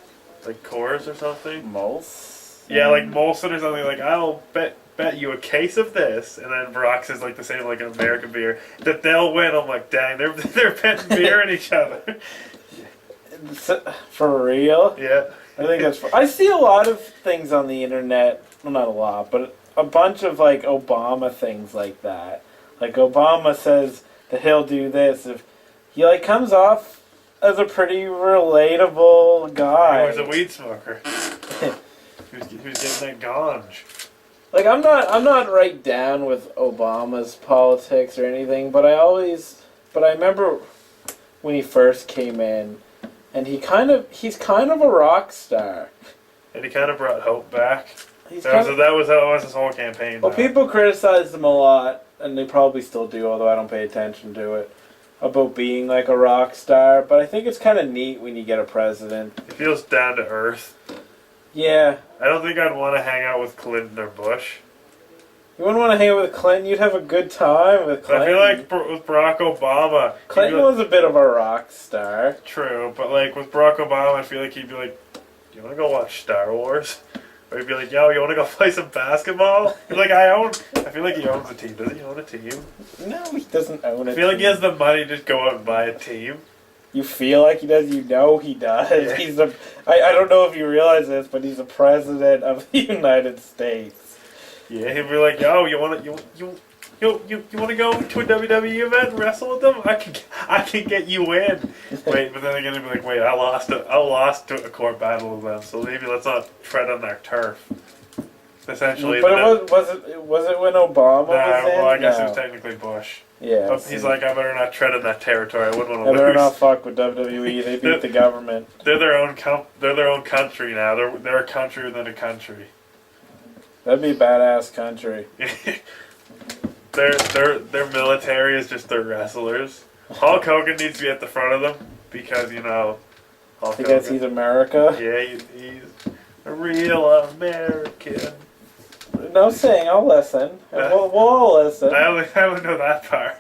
Like Coors or something? Molson? Yeah, like Molson or something. Like, I'll bet you a case of this, and then Barack says like the same like an American beer that they'll win. I'm like, dang, they're betting beer on each other. For real? Yeah. I think that's. I see a lot of things on the internet. Well, not a lot, but a bunch of like Obama things like that. Like Obama says that he'll do this if he like comes off as a pretty relatable guy. He was a weed smoker. Who's getting that ganj? Like I'm not right down with Obama's politics or anything, but I remember when he first came in, and he's kind of a rock star. And he kind of brought hope back. That was his whole campaign. Well, people criticized him a lot, and they probably still do, although I don't pay attention to it, about being like a rock star. But I think it's kind of neat when you get a president. He feels down to earth. Yeah. I don't think I'd want to hang out with Clinton or Bush. You wouldn't want to hang out with Clinton. You'd have a good time with Clinton. I feel like with Barack Obama, Clinton was a bit of a rock star. True, but like with Barack Obama, I feel like he'd be like, "Do you want to go watch Star Wars?" Or he'd be like, "Yo, you want to go play some basketball?" He's like, I feel like he owns a team. Does he own a team? No, he doesn't own a team. I feel like he has the money to just go out and buy a team. You feel like he does? You know he does. Yeah. He's I don't know if you realize this, but he's the president of the United States. Yeah, he'd be like, "Yo, you want to go to a WWE event and wrestle with them? I can get you in." Wait, but then again, he'd be like, "Wait, I lost to a court battle with them, so maybe let's not tread on their turf." essentially. But was it when Obama was in? Well, I guess it No. was technically Bush. Yeah. But he's like, I better not tread in that territory. I wouldn't want to I lose. better not fuck with WWE. They beat the government. They're their own country now. They're a country within a country. That'd be a badass country. Their military is just their wrestlers. Hulk Hogan needs to be at the front of them because Hulk Because Hogan. he's America. Yeah, he's a real American. No sing, I'll listen. We'll all listen. I only know that part.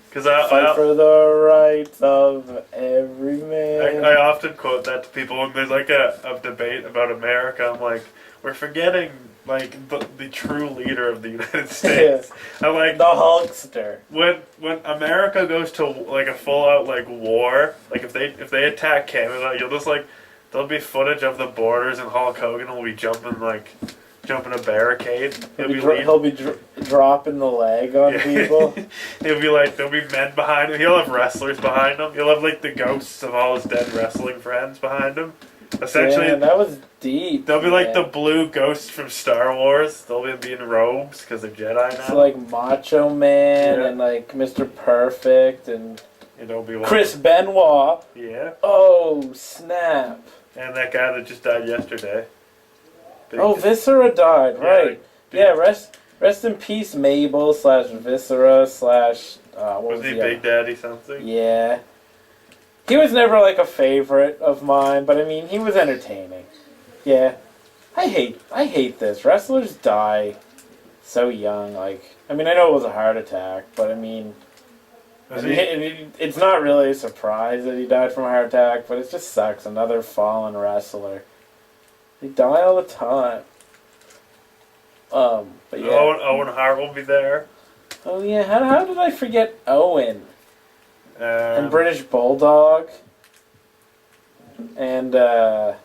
Because Fight for the rights of every man. I often quote that to people when there's like a debate about America. I'm like, we're forgetting like the true leader of the United States. I'm like the Hulkster. When America goes to like a full out like war, like if they attack Canada, you'll just like there'll be footage of the borders and Hulk Hogan will be jumping a barricade. He'll be dropping the leg on people. He'll be like, there'll be men behind him. He'll have wrestlers behind him. He'll have like the ghosts of all his dead wrestling friends behind him. Essentially, yeah, that was deep. They'll be like the blue ghosts from Star Wars. They'll be in robes because they're Jedi now. It's like Macho Man and like Mr. Perfect and Obi-Wan. Chris Benoit. Yeah. Oh, snap. And that guy that just died yesterday. Viscera died, right. Yeah, rest in peace, Mabel / Viscera / what was he Big Daddy something? Yeah. He was never like a favorite of mine, but I mean, he was entertaining. Yeah. I hate this. Wrestlers die so young. Like, I mean, I know it was a heart attack, but I mean, it's not really a surprise that he died from a heart attack, but it just sucks. Another fallen wrestler. They die all the time. But yeah. Owen Hart will be there. Oh yeah, how did I forget Owen? And British Bulldog. And I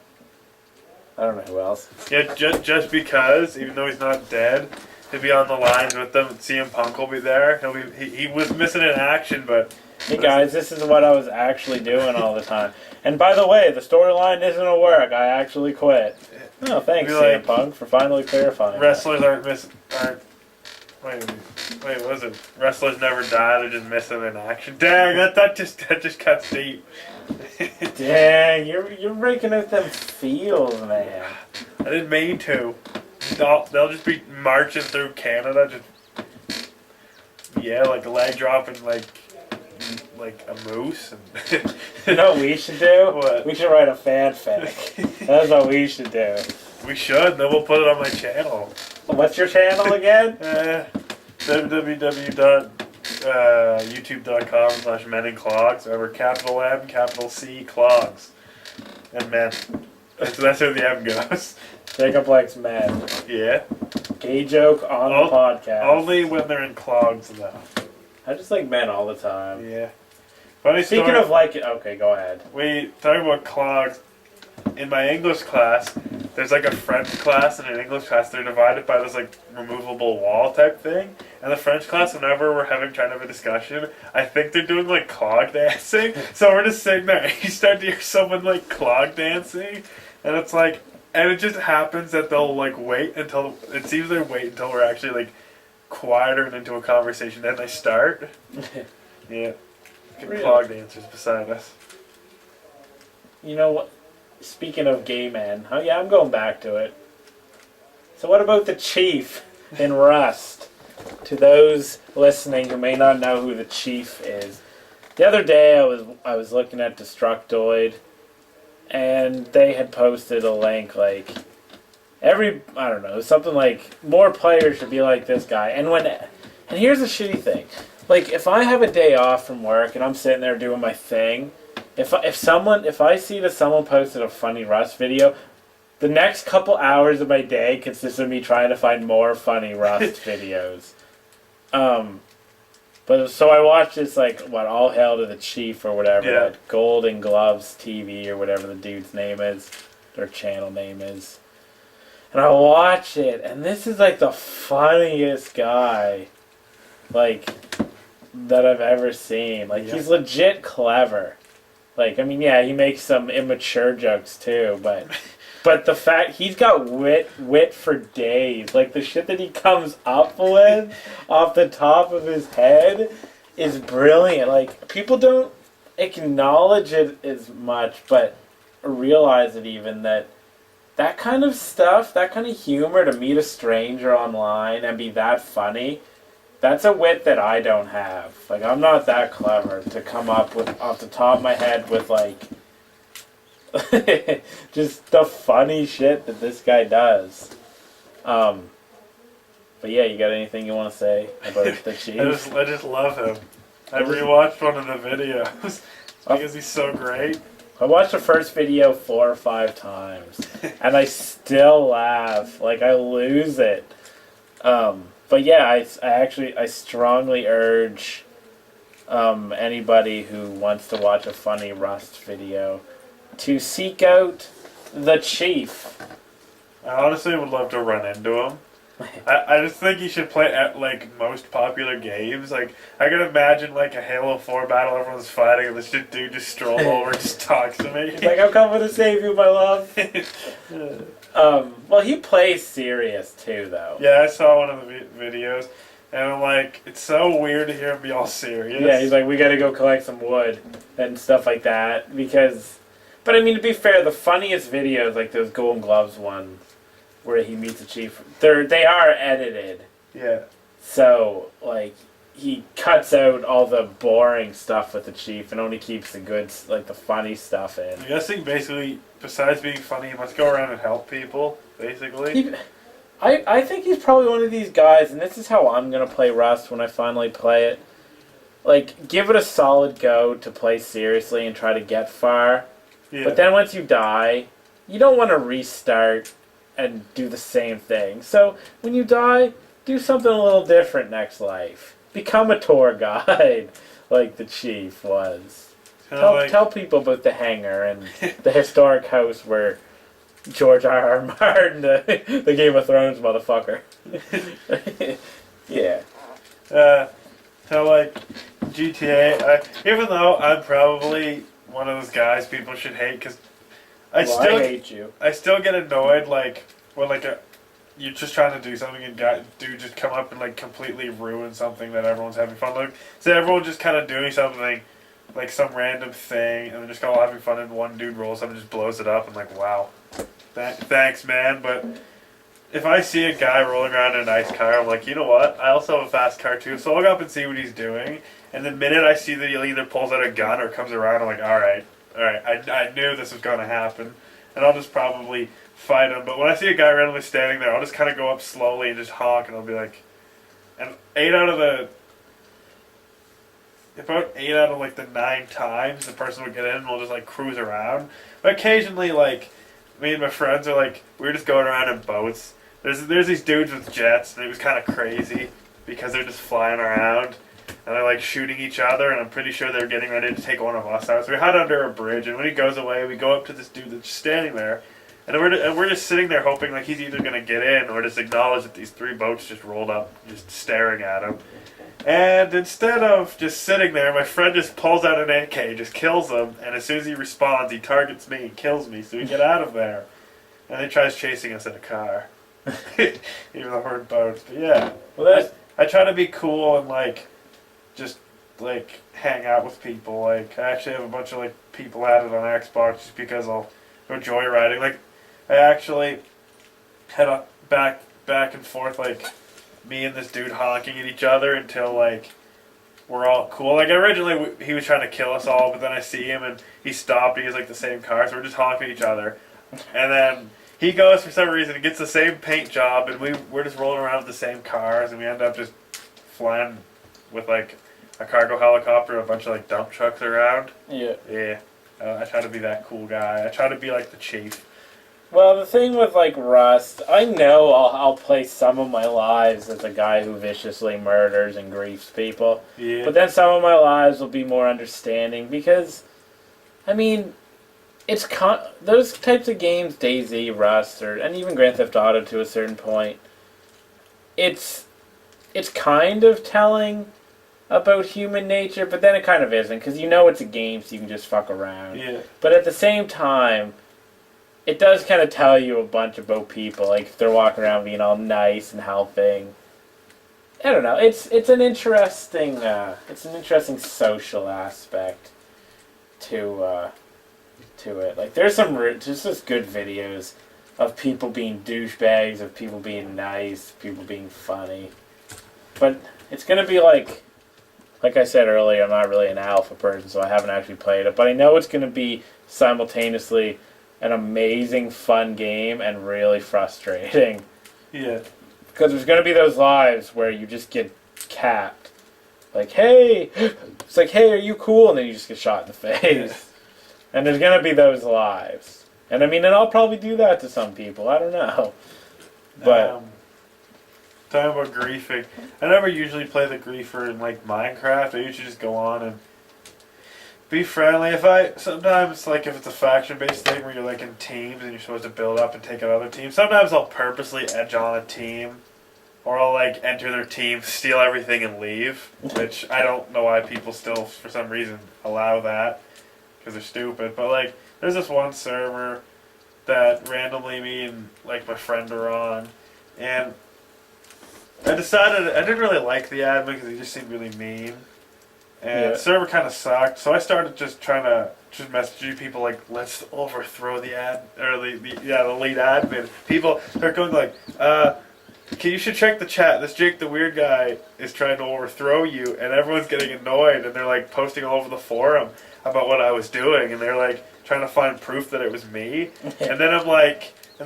don't know who else. Yeah, just because, even though he's not dead, he'll be on the lines with them. CM Punk will be there. He was missing in action, but. Hey guys, this is what I was actually doing all the time. And by the way, the storyline isn't a work. I actually quit. Oh, thanks, CM Punk, for finally clarifying. Wrestlers aren't. Wait, what was it? Wrestlers never die. They're just missing in action. Dang, that just cuts deep. Dang, you're breaking out them feels, man. I didn't mean to. They'll just be marching through Canada, just like a leg dropping like a moose. And you know what we should do? What? We should write a fanfic. That's what we should do. We should. Then we'll put it on my channel. What's your channel again? www.youtube.com/meninClogs. Remember, capital M, capital C, clogs. And men. That's where the M goes. Jacob likes men. Yeah. Gay joke on the podcast. Only when they're in clogs, though. I just like men all the time. Yeah. Funny Speaking story, of like, okay, go ahead. We talk about clogs. In my English class, there's like a French class and an English class. They're divided by this like removable wall type thing. And the French class, whenever we're having trying to have a discussion, I think they're doing like clog dancing. So we're just sitting there, and you start to hear someone like clog dancing, and it's like, and it just happens that they'll like wait until it seems they wait until we're actually like quieter and into a conversation. Then they start. Yeah. Really? Clog dancers beside us. You know what? Speaking of gay men, I'm going back to it. So what about the Chief in Rust? To those listening who may not know who the Chief is, the other day I was looking at Destructoid, and they had posted a link like something like more players should be like this guy. And here's the shitty thing, like if I have a day off from work and I'm sitting there doing my thing. If I see that someone posted a funny Rust video, the next couple hours of my day consists of me trying to find more funny Rust videos. But so I watched this All Hail to the Chief or whatever, that Golden Gloves TV or whatever the dude's name is, their channel name is. And I watch it, and this is like the funniest guy that I've ever seen. He's legit clever. He makes some immature jokes too, but But the fact he's got wit for days, like the shit that he comes up with off the top of his head is brilliant. Like people don't acknowledge it as much, but realize it even that kind of stuff, that kind of humor, to meet a stranger online and be that funny, that's a wit that I don't have. Like I'm not that clever to come up with off the top of my head with like just the funny shit that this guy does. But yeah, you got anything you want to say about the Chiefs? I just love him. I rewatched one of the videos because he's so great. I watched the first video 4 or 5 times, and I still laugh. Like I lose it. But yeah, I strongly urge anybody who wants to watch a funny Rust video to seek out the Chief. I honestly would love to run into him. I just think he should play at like most popular games. Like I can imagine like a Halo 4 battle, everyone's fighting, and this dude just strolled over and just talks to me. He's like, "I'm coming to save you, my love." Well, he plays serious too, though. Yeah, I saw one of the videos, and I'm like, it's so weird to hear him be all serious. Yeah, he's like, "We got to go collect some wood and stuff like that." Because, but I mean, to be fair, the funniest videos, like those Golden Gloves ones, where he meets the Chief, they are edited. Yeah. So, like, he cuts out all the boring stuff with the Chief and only keeps the good, like, the funny stuff in. I'm guessing, basically, besides being funny, he must go around and help people, basically. I think he's probably one of these guys, and this is how I'm going to play Rust when I finally play it. Like, give it a solid go to play seriously and try to get far. Yeah. But then once you die, you don't want to restart and do the same thing. So when you die, do something a little different next life. Become a tour guide like the Chief was. Tell people about the hangar and the historic house where George R. Martin, the Game of Thrones motherfucker. Yeah. So like GTA, even though I'm probably one of those guys people should hate because I hate you. I still get annoyed, like, when, like, you're just trying to do something and dude just come up and, like, completely ruin something that everyone's having fun with. So everyone's just kind of doing something, like, some random thing, and they're just all having fun, and one dude rolls up and just blows it up. I'm like, wow. Thanks, man. But if I see a guy rolling around in a nice car, I'm like, you know what? I also have a fast car, too, so I'll go up and see what he's doing. And the minute I see that he either pulls out a gun or comes around, I'm like, alright, I knew this was going to happen, and I'll just probably fight him. But when I see a guy randomly standing there, I'll just kind of go up slowly and just honk, and I'll be like, and about 8 out of like the 9 times the person would get in and we'll just like cruise around. But occasionally, like, me and my friends are like, we were just going around in boats. There's these dudes with jets, and it was kind of crazy because they're just flying around. And they're like shooting each other, and I'm pretty sure they're getting ready to take one of us out. So we hide under a bridge, and when he goes away, we go up to this dude that's just standing there, and we're just sitting there hoping like he's either gonna get in or just acknowledge that these 3 boats just rolled up, just staring at him. And instead of just sitting there, my friend just pulls out an AK, just kills him, and as soon as he responds, he targets me and kills me. So we get out of there, and he tries chasing us in a car, even though we're in boats. But yeah, well, I try to be cool and like. Just like hang out with people. Like I actually have a bunch of like people added on Xbox just because I'll go joyriding. Like I actually had a back and forth like me and this dude honking at each other until like we're all cool. Like originally he was trying to kill us all, but then I see him and he stopped. He has like the same car, so we're just honking at each other. And then he goes for some reason and gets the same paint job, and we're just rolling around with the same cars, and we end up just flying with like a cargo helicopter, a bunch of like dump trucks around. Yeah. Yeah. I try to be that cool guy. I try to be like the Chief. Well, the thing with like Rust, I know I'll play some of my lives as a guy who viciously murders and griefs people. Yeah. But then some of my lives will be more understanding because, I mean, it's those types of games, DayZ, Rust, and even Grand Theft Auto to a certain point. It's kind of telling about human nature, but then it kind of isn't, because you know it's a game, so you can just fuck around. Yeah. But at the same time, it does kind of tell you a bunch about people. Like if they're walking around being all nice and helping. I don't know. It's an interesting social aspect to it. Like there's just good videos of people being douchebags, of people being nice, people being funny. But it's gonna be like I said earlier, I'm not really an alpha person, so I haven't actually played it. But I know it's gonna be simultaneously an amazing, fun game and really frustrating. Yeah. Because there's going to be those lives where you just get capped. Like, hey! It's like, hey, are you cool? And then you just get shot in the face. Yeah. And there's going to be those lives. And I mean, and I'll probably do that to some people. I don't know. But... talking about griefing. I never usually play the griefer in, like, Minecraft. I usually just go on and be friendly. Sometimes, like, if it's a faction-based thing where you're, like, in teams and you're supposed to build up and take out other teams, sometimes I'll purposely edge on a team. Or I'll, like, enter their team, steal everything, and leave. Which I don't know why people still, for some reason, allow that. Because they're stupid. But, like, there's this one server that randomly me and, like, my friend are on. And I decided I didn't really like the admin because he just seemed really mean. And the server kind of sucked, so I started just trying to message people like, let's overthrow the lead admin. People start going like, you should check the chat. This Jake the Weird guy is trying to overthrow you, and everyone's getting annoyed, and they're like posting all over the forum about what I was doing, and they're like trying to find proof that it was me. And then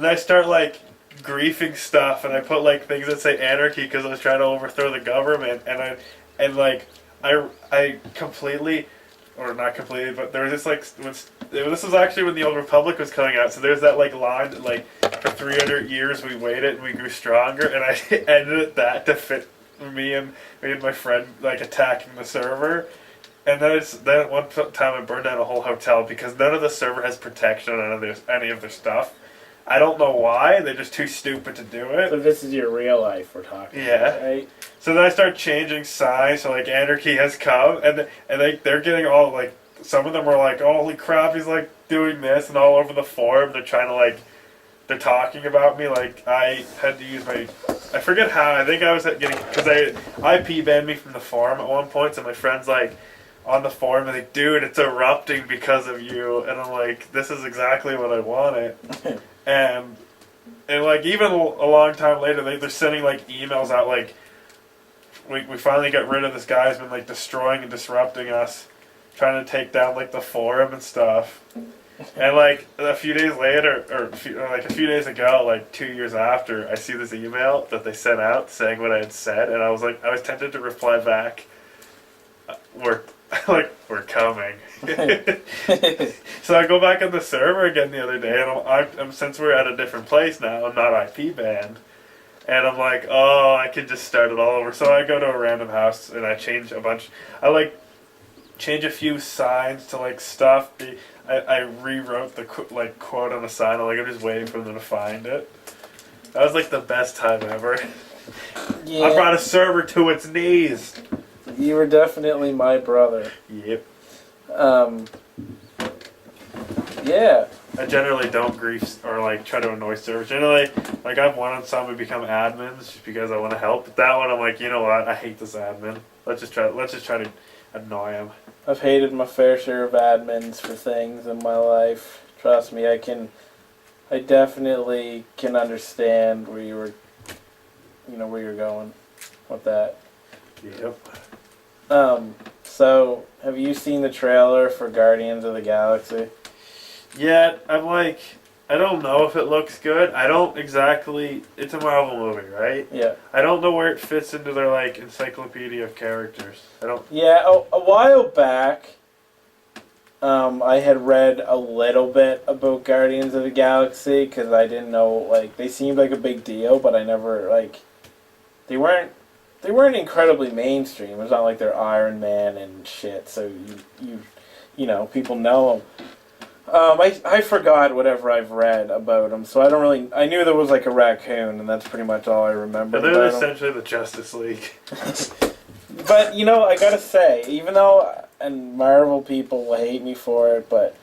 I start like griefing stuff, and I put like things that say anarchy because I was trying to overthrow the government, I completely, or not completely, but there was this like, this was actually when the Old Republic was coming out, so there's that like line that like, for 300 years we waited and we grew stronger, and I edited that to fit me and my friend like attacking the server. And then at one time I burned down a whole hotel because none of the server has protection on any of their stuff. I don't know why. They're just too stupid to do it. So this is your real life we're talking about, right? So then I start changing signs. So like anarchy has come, and they're getting all like. Some of them were like, oh, "Holy crap, he's like doing this," and all over the forum they're trying to like. They're talking about me like I had to use my. I forget how. I think I was getting because they IP banned me from the forum at one point. So my friend's like. On the forum, and like, dude, it's erupting because of you, and I'm like, this is exactly what I wanted. And like even a long time later, they're sending like emails out like, we finally got rid of this guy who's been like destroying and disrupting us, trying to take down like the forum and stuff. And like a few days later, or like a few days ago, like 2 years after, I see this email that they sent out saying what I had said, and I was tempted to reply back, we're coming. So I go back on the server again the other day, and I'm since we're at a different place now, I'm not IP banned, and I'm like, oh, I could just start it all over. So I go to a random house and I change a bunch. I like change a few signs to like stuff. I rewrote the quote on the sign. I'm just waiting for them to find it. That was like the best time ever. Yeah. I brought a server to its knees. You were definitely my brother. Yep. Yeah. I generally don't grief or like try to annoy servers. Generally, like I've wanted some to become admins just because I want to help. But that one, I'm like, you know what? I hate this admin. Let's just try to annoy him. I've hated my fair share of admins for things in my life. Trust me, I definitely can understand where you're going with that. Yep. So, have you seen the trailer for Guardians of the Galaxy? Yeah, I don't know if it looks good. I don't exactly... It's a Marvel movie, right? Yeah. I don't know where it fits into their, like, encyclopedia of characters. I don't... Yeah, a while back, I had read a little bit about Guardians of the Galaxy, because I didn't know, like, they seemed like a big deal, but I never, like... They weren't incredibly mainstream. It was not like they're Iron Man and shit, so you know, people know them. I forgot whatever I've read about them, so I knew there was like a raccoon, and that's pretty much all I remember. They're essentially the Justice League. But, you know, I gotta say, even though, and Marvel people will hate me for it, but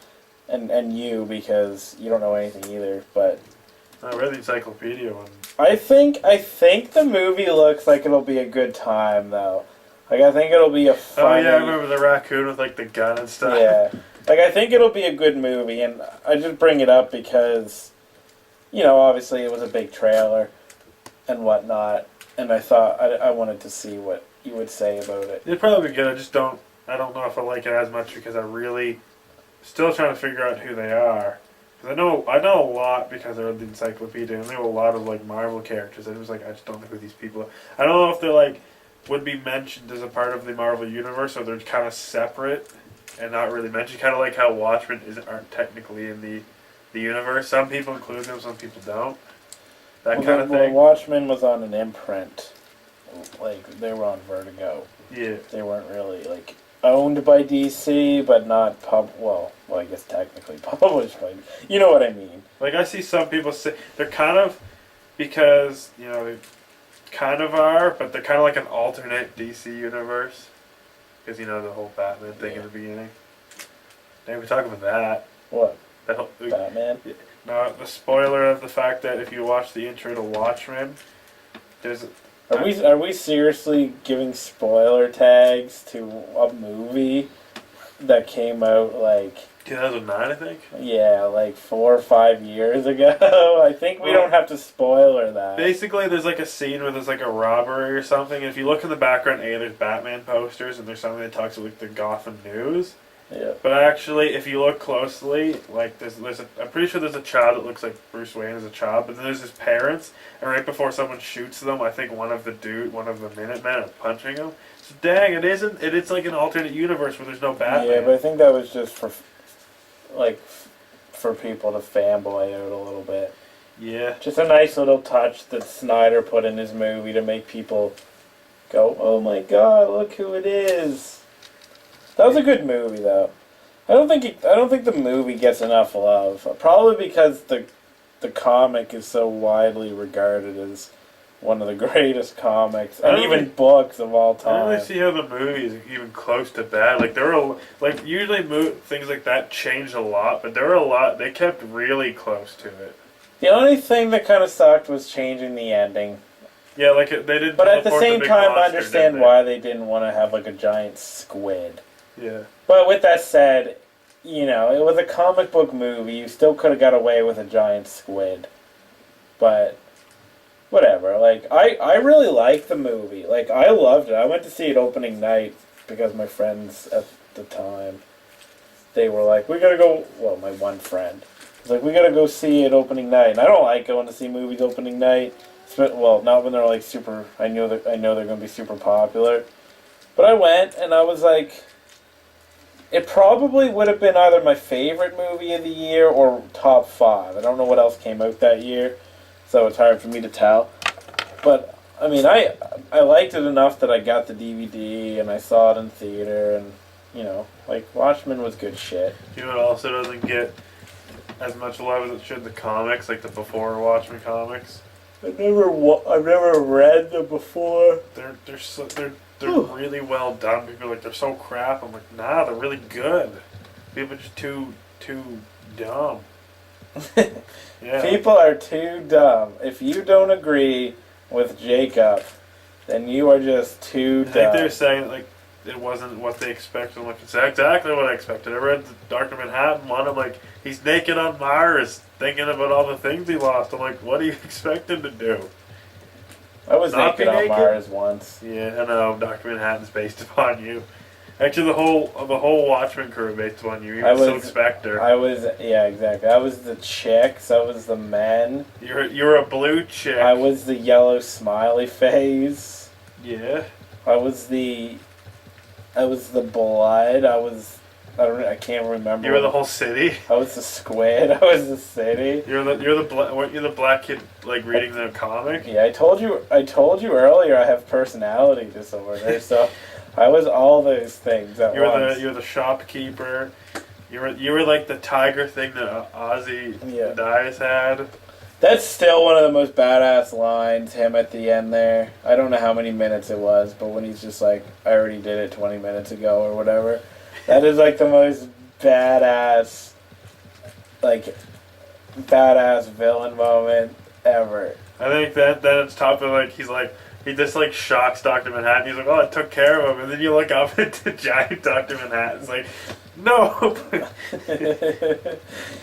and you, because you don't know anything either. But I read the encyclopedia one. I think the movie looks like it'll be a good time though. Like I think it'll be a funny. Oh yeah, I remember the raccoon with like the gun and stuff. Yeah, like I think it'll be a good movie, and I just bring it up because, obviously it was a big trailer and whatnot, and I thought I wanted to see what you would say about it. It'd probably be good. I don't know if I like it as much because I really still trying to figure out who they are. Because I know a lot because I read the encyclopedia, and I know a lot of like Marvel characters. And it was like I just don't know who these people are. I don't know if they're like would be mentioned as a part of the Marvel universe, or they're kind of separate and not really mentioned. Kind of like how Watchmen aren't technically in the universe. Some people include them, some people don't. That kind of thing. Watchmen was on an imprint, like they were on Vertigo. Yeah, they weren't really like owned by DC, but not well, I guess technically published by. You know what I mean? Like I see some people say they're kind of because they kind of are, but they're kind of like an alternate DC universe because the whole Batman thing in the beginning. Maybe we talk about that. What? That whole, Batman? No, the spoiler of the fact that if you watch the intro to Watchmen, there's. Are we seriously giving spoiler tags to a movie that came out like 2009, I think? Yeah, like 4 or 5 years ago. I think we don't have to spoiler that. Basically, there's like a scene where there's like a robbery or something. And if you look in the background, there's Batman posters, and there's something that talks about like the Gotham News. Yeah. But actually, if you look closely, like I'm pretty sure there's a child that looks like Bruce Wayne as a child, but then there's his parents, and right before someone shoots them, I think one of the Minutemen is punching him. So dang, it's like an alternate universe where there's no Batman. Yeah, but I think that was just for people to fanboy out a little bit. Yeah. Just a nice little touch that Snyder put in his movie to make people go, "Oh my God, look who it is." That was a good movie, though. I don't think the movie gets enough love. Probably because the comic is so widely regarded as one of the greatest comics and even books of all time. I don't really see how the movie is even close to bad. Like usually things like that change a lot, but they kept really close to it. The only thing that kind of sucked was changing the ending. Yeah, like they did. But at the same time, I understand why they didn't want to have like a giant squid. Yeah. But with that said, it was a comic book movie. You still could have got away with a giant squid. But whatever. Like I really liked the movie. Like I loved it. I went to see it opening night because my friends at the time, they were like, "We gotta go." Well, my one friend was like, "We gotta go see it opening night." And I don't like going to see movies opening night. Well, not when they're like super. I know they're going to be super popular. But I went and I was like, it probably would have been either my favorite movie of the year or top 5. I don't know what else came out that year, so it's hard for me to tell. But I mean, I liked it enough that I got the DVD and I saw it in theater, and Watchmen was good shit. You know what also doesn't get as much love as it should? The comics, like the before Watchmen comics. I've never read them before. They're really well done. People are like, they're so crap. I'm like, nah, they're really good. People are just too dumb. Yeah. People are too dumb. If you don't agree with Jacob, then you are just too dumb. I think they're saying like it wasn't what they expected. I'm like, it's exactly what I expected. I read the Dr. Manhattan one. I'm like, he's naked on Mars, thinking about all the things he lost. I'm like, what do you expect him to do? I was naked on Mars once. Yeah, I know. Dr. Manhattan's based upon you. Actually, the whole Watchmen crew is based upon you. Even Silk Spectre. Yeah, exactly. I was the chicks. I was the men. You're a blue chick. I was the yellow smiley face. Yeah. I was the blood. I can't remember. You were the whole city. I was the squid. I was the city. Weren't you the black kid like reading the comic? Yeah, I told you earlier I have personality disorder, so I was all those things at once. You were the shopkeeper. You were like the tiger thing that Ozzy Dias had. That's still one of the most badass lines, him at the end there. I don't know how many minutes it was, but when he's just like, I already did it 20 minutes ago or whatever. That is like the most badass like badass villain moment ever. I think that then it's top of like he just like shocks Dr. Manhattan. He's like, oh, I took care of him, and then you look up at the giant Dr. Manhattan. It's like, no.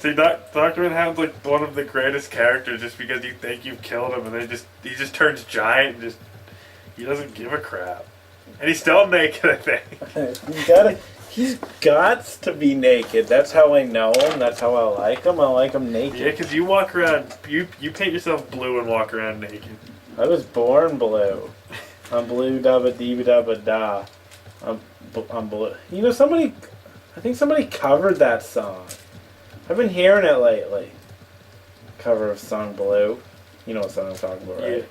See, Dr. Manhattan's like one of the greatest characters just because you think you've killed him, and then he just turns giant and he doesn't give a crap, and he's still naked. I think. He's got to be naked. That's how I know him. That's how I like him. I like him naked. Yeah, because you walk around, you paint yourself blue and walk around naked. I was born blue. I'm blue dabba dee dabba da. I'm blue. You know, I think somebody covered that song. I've been hearing it lately. Cover of song Blue. You know what song I'm talking about, right? Yeah.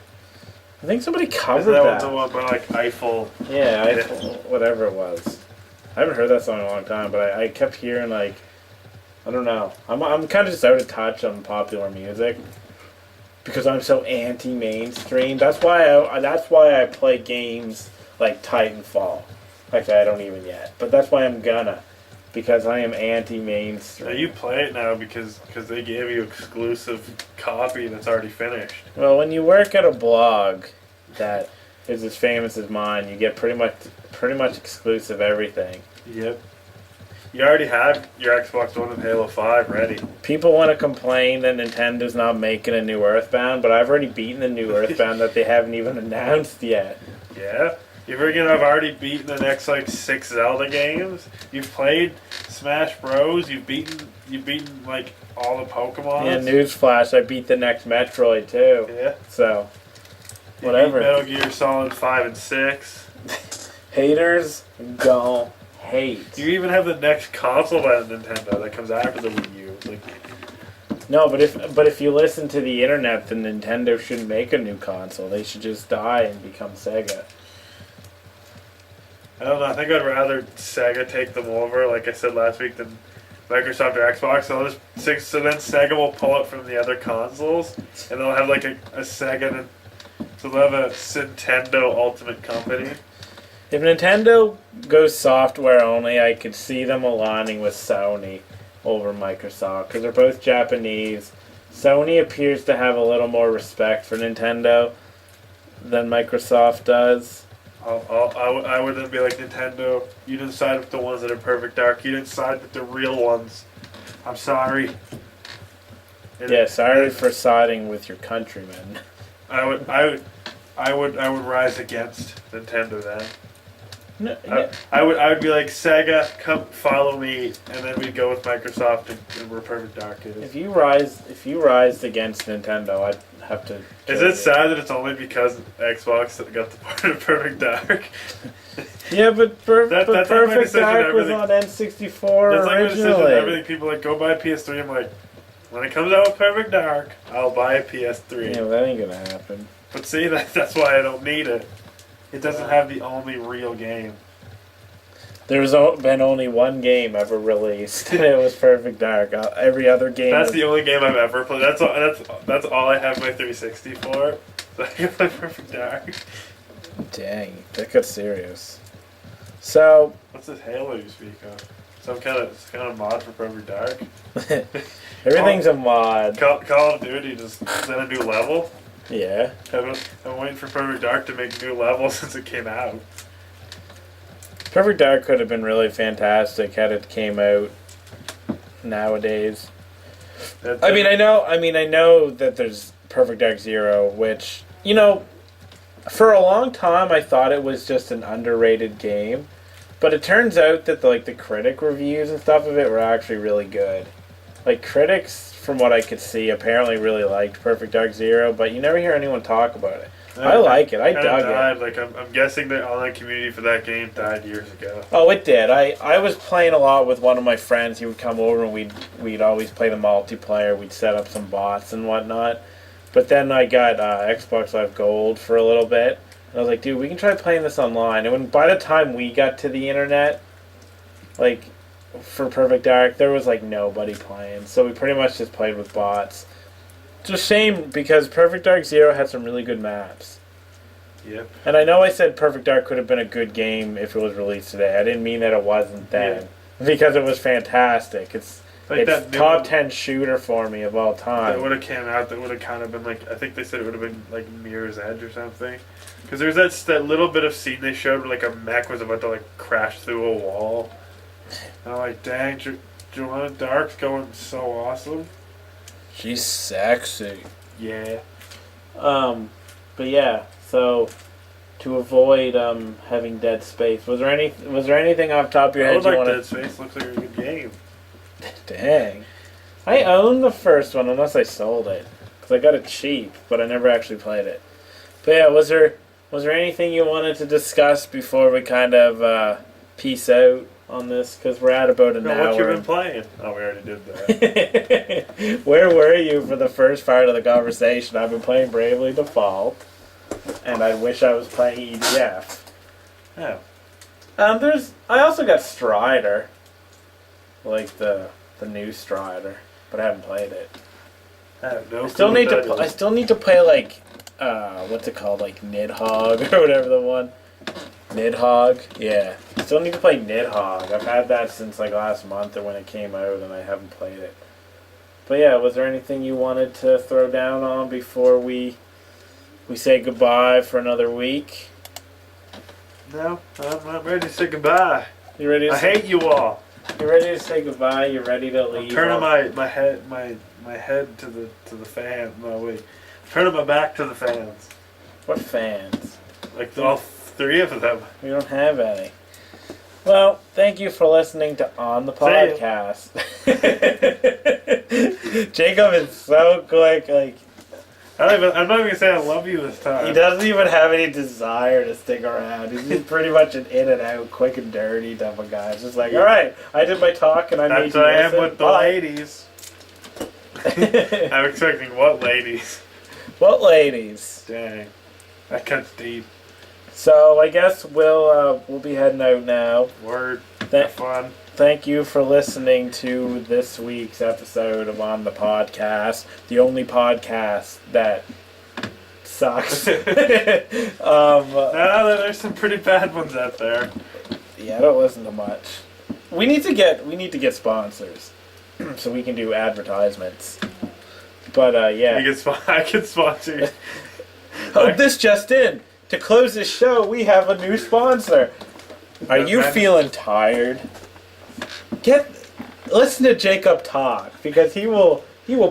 I think somebody covered that. That The one by like Eiffel. Yeah, Eiffel, whatever it was. I haven't heard that song in a long time, but I kept hearing like, I don't know. I'm kind of just out of touch on popular music because I'm so anti-mainstream. That's why I play games like Titanfall. Actually, I don't even yet, but that's why I'm gonna, because I am anti-mainstream. Now you play it now because they gave you exclusive copy that's already finished. Well, when you work at a blog that is as famous as mine, you get pretty much exclusive everything. Yep. You already have your Xbox One and Halo 5 ready. People want to complain that Nintendo's not making a new Earthbound, but I've already beaten the new Earthbound that they haven't even announced yet. Yeah? You freaking have already beaten the next like 6 Zelda games. You've played Smash Bros. You've beaten like all the Pokemon. Yeah, newsflash, I beat the next Metroid too. Yeah. So, whatever. Metal Gear Solid 5 and 6. Haters don't hate. You even have the next console by Nintendo that comes after the Wii U. Like, no, but if you listen to the internet, then Nintendo shouldn't make a new console. They should just die and become Sega. I don't know. I think I'd rather Sega take them over, like I said last week, than Microsoft or Xbox. So then Sega will pull it from the other consoles, and they'll have like a Sega. So they'll have a Nintendo Ultimate Company. If Nintendo goes software only, I could see them aligning with Sony over Microsoft because they're both Japanese. Sony appears to have a little more respect for Nintendo than Microsoft does. I would then be like, Nintendo, you didn't side with the ones that are Perfect Dark. You didn't side with the real ones. I'm sorry. Yeah, sorry for siding with your countrymen. I would rise against Nintendo then. No, yeah. I would be like, Sega, come follow me, and then we'd go with Microsoft and where Perfect Dark is. If you rise against Nintendo, I'd have to. Is it sad that it's only because Xbox that got the part of Perfect Dark? Yeah, but Perfect decision, Dark was on N64 that's like my decision. originally. Everything people like, go buy a PS3. I'm like, when it comes out with Perfect Dark, I'll buy a PS3. Yeah, well, that ain't gonna happen. But see, that's why I don't need it. It doesn't have the only real game. There's been only one game ever released, and it was Perfect Dark. Every other game. That's the only game I've ever played. That's all I have my 360 for. So I can play Perfect Dark. Dang, that got serious. So. What's this Halo you speak of? Some kind of mod for Perfect Dark. Everything's a mod. Call of Duty just sent a new level. Yeah. I'm waiting for Perfect Dark to make new levels since it came out. Perfect Dark could have been really fantastic had it came out nowadays. I know that there's Perfect Dark Zero, which, you know, for a long time I thought it was just an underrated game, but it turns out that the critic reviews and stuff of it were actually really good. Like, critics, from what I could see, apparently really liked Perfect Dark Zero, but you never hear anyone talk about it. I like it. I dug it. Like, I'm guessing the online community for that game died years ago. Oh, it did. I was playing a lot with one of my friends. He would come over and we'd always play the multiplayer. We'd set up some bots and whatnot. But then I got Xbox Live Gold for a little bit. And I was like, dude, we can try playing this online. And by the time we got to the internet, like, for Perfect Dark, there was like nobody playing. So we pretty much just played with bots. It's a shame because Perfect Dark Zero had some really good maps. Yep. And I know I said Perfect Dark could have been a good game if it was released today. I didn't mean that it wasn't then. Yeah. Because it was fantastic. Like it's that new top one 10 shooter for me of all that time. would have came out that would have kind of been like, I think they said it would have been like Mirror's Edge or something. Because there's that little bit of scene they showed where like a mech was about to like crash through a wall. And I'm like, dang, Joanna Dark's going so awesome. She's sexy. Yeah. But yeah, so to avoid having Dead Space, was there anything off the top of your I head would you like want Dead Space. Looks like a good game. Dang. I own the first one unless I sold it. Because I got it cheap, but I never actually played it. But yeah, was there anything you wanted to discuss before we kind of peace out on this? Because we're at about an hour. What you been playing? Oh, we already did that. Where were you for the first part of the conversation? I've been playing Bravely Default, and I wish I was playing EDF. Oh. I also got Strider. Like the new Strider, but I haven't played it. I have no I still clue need what to. that I is. still need to play like, what's it called? Like Nidhogg or whatever the one. Nidhogg, yeah. I still need to play Nidhogg. I've had that since like last month or when it came out, and I haven't played it. But yeah, was there anything you wanted to throw down on before we say goodbye for another week? No, I'm not ready to say goodbye. You ready? To I hate you all. You ready to say goodbye? You ready to leave? I'm turning my head to the fan. No wait, turning my back to the fans. What fans? Like all three of them. We don't have any. Well, thank you for listening to On the Podcast. Jacob is so quick, like I'm not even gonna say I love you this time. he doesn't even have any desire to stick around. He's just pretty much an in and out, quick and dirty type of guy. It's just like, all right, I did my talk and I made That's you what I am listen. with the Bye. ladies. I'm expecting what ladies? What ladies? Dang, that cuts deep. So I guess we'll be heading out now. Word. Th- Have fun. Thank you for listening to this week's episode of On the Podcast, the only podcast that sucks. No, there's some pretty bad ones out there. Yeah, I don't listen to much. We need to get sponsors, so we can do advertisements. But yeah. I can sponsor you. Oh, this just in. To close this show, we have a new sponsor. Are you feeling tired? Listen to Jacob talk, because he will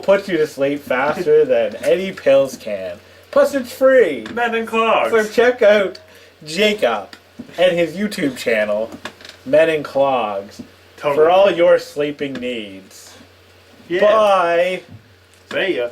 put you to sleep faster than any pills can. Plus, it's free. Men in Clogs. So check out Jacob and his YouTube channel, Men in Clogs, Totally. for all your sleeping needs. Yeah. Bye. See ya.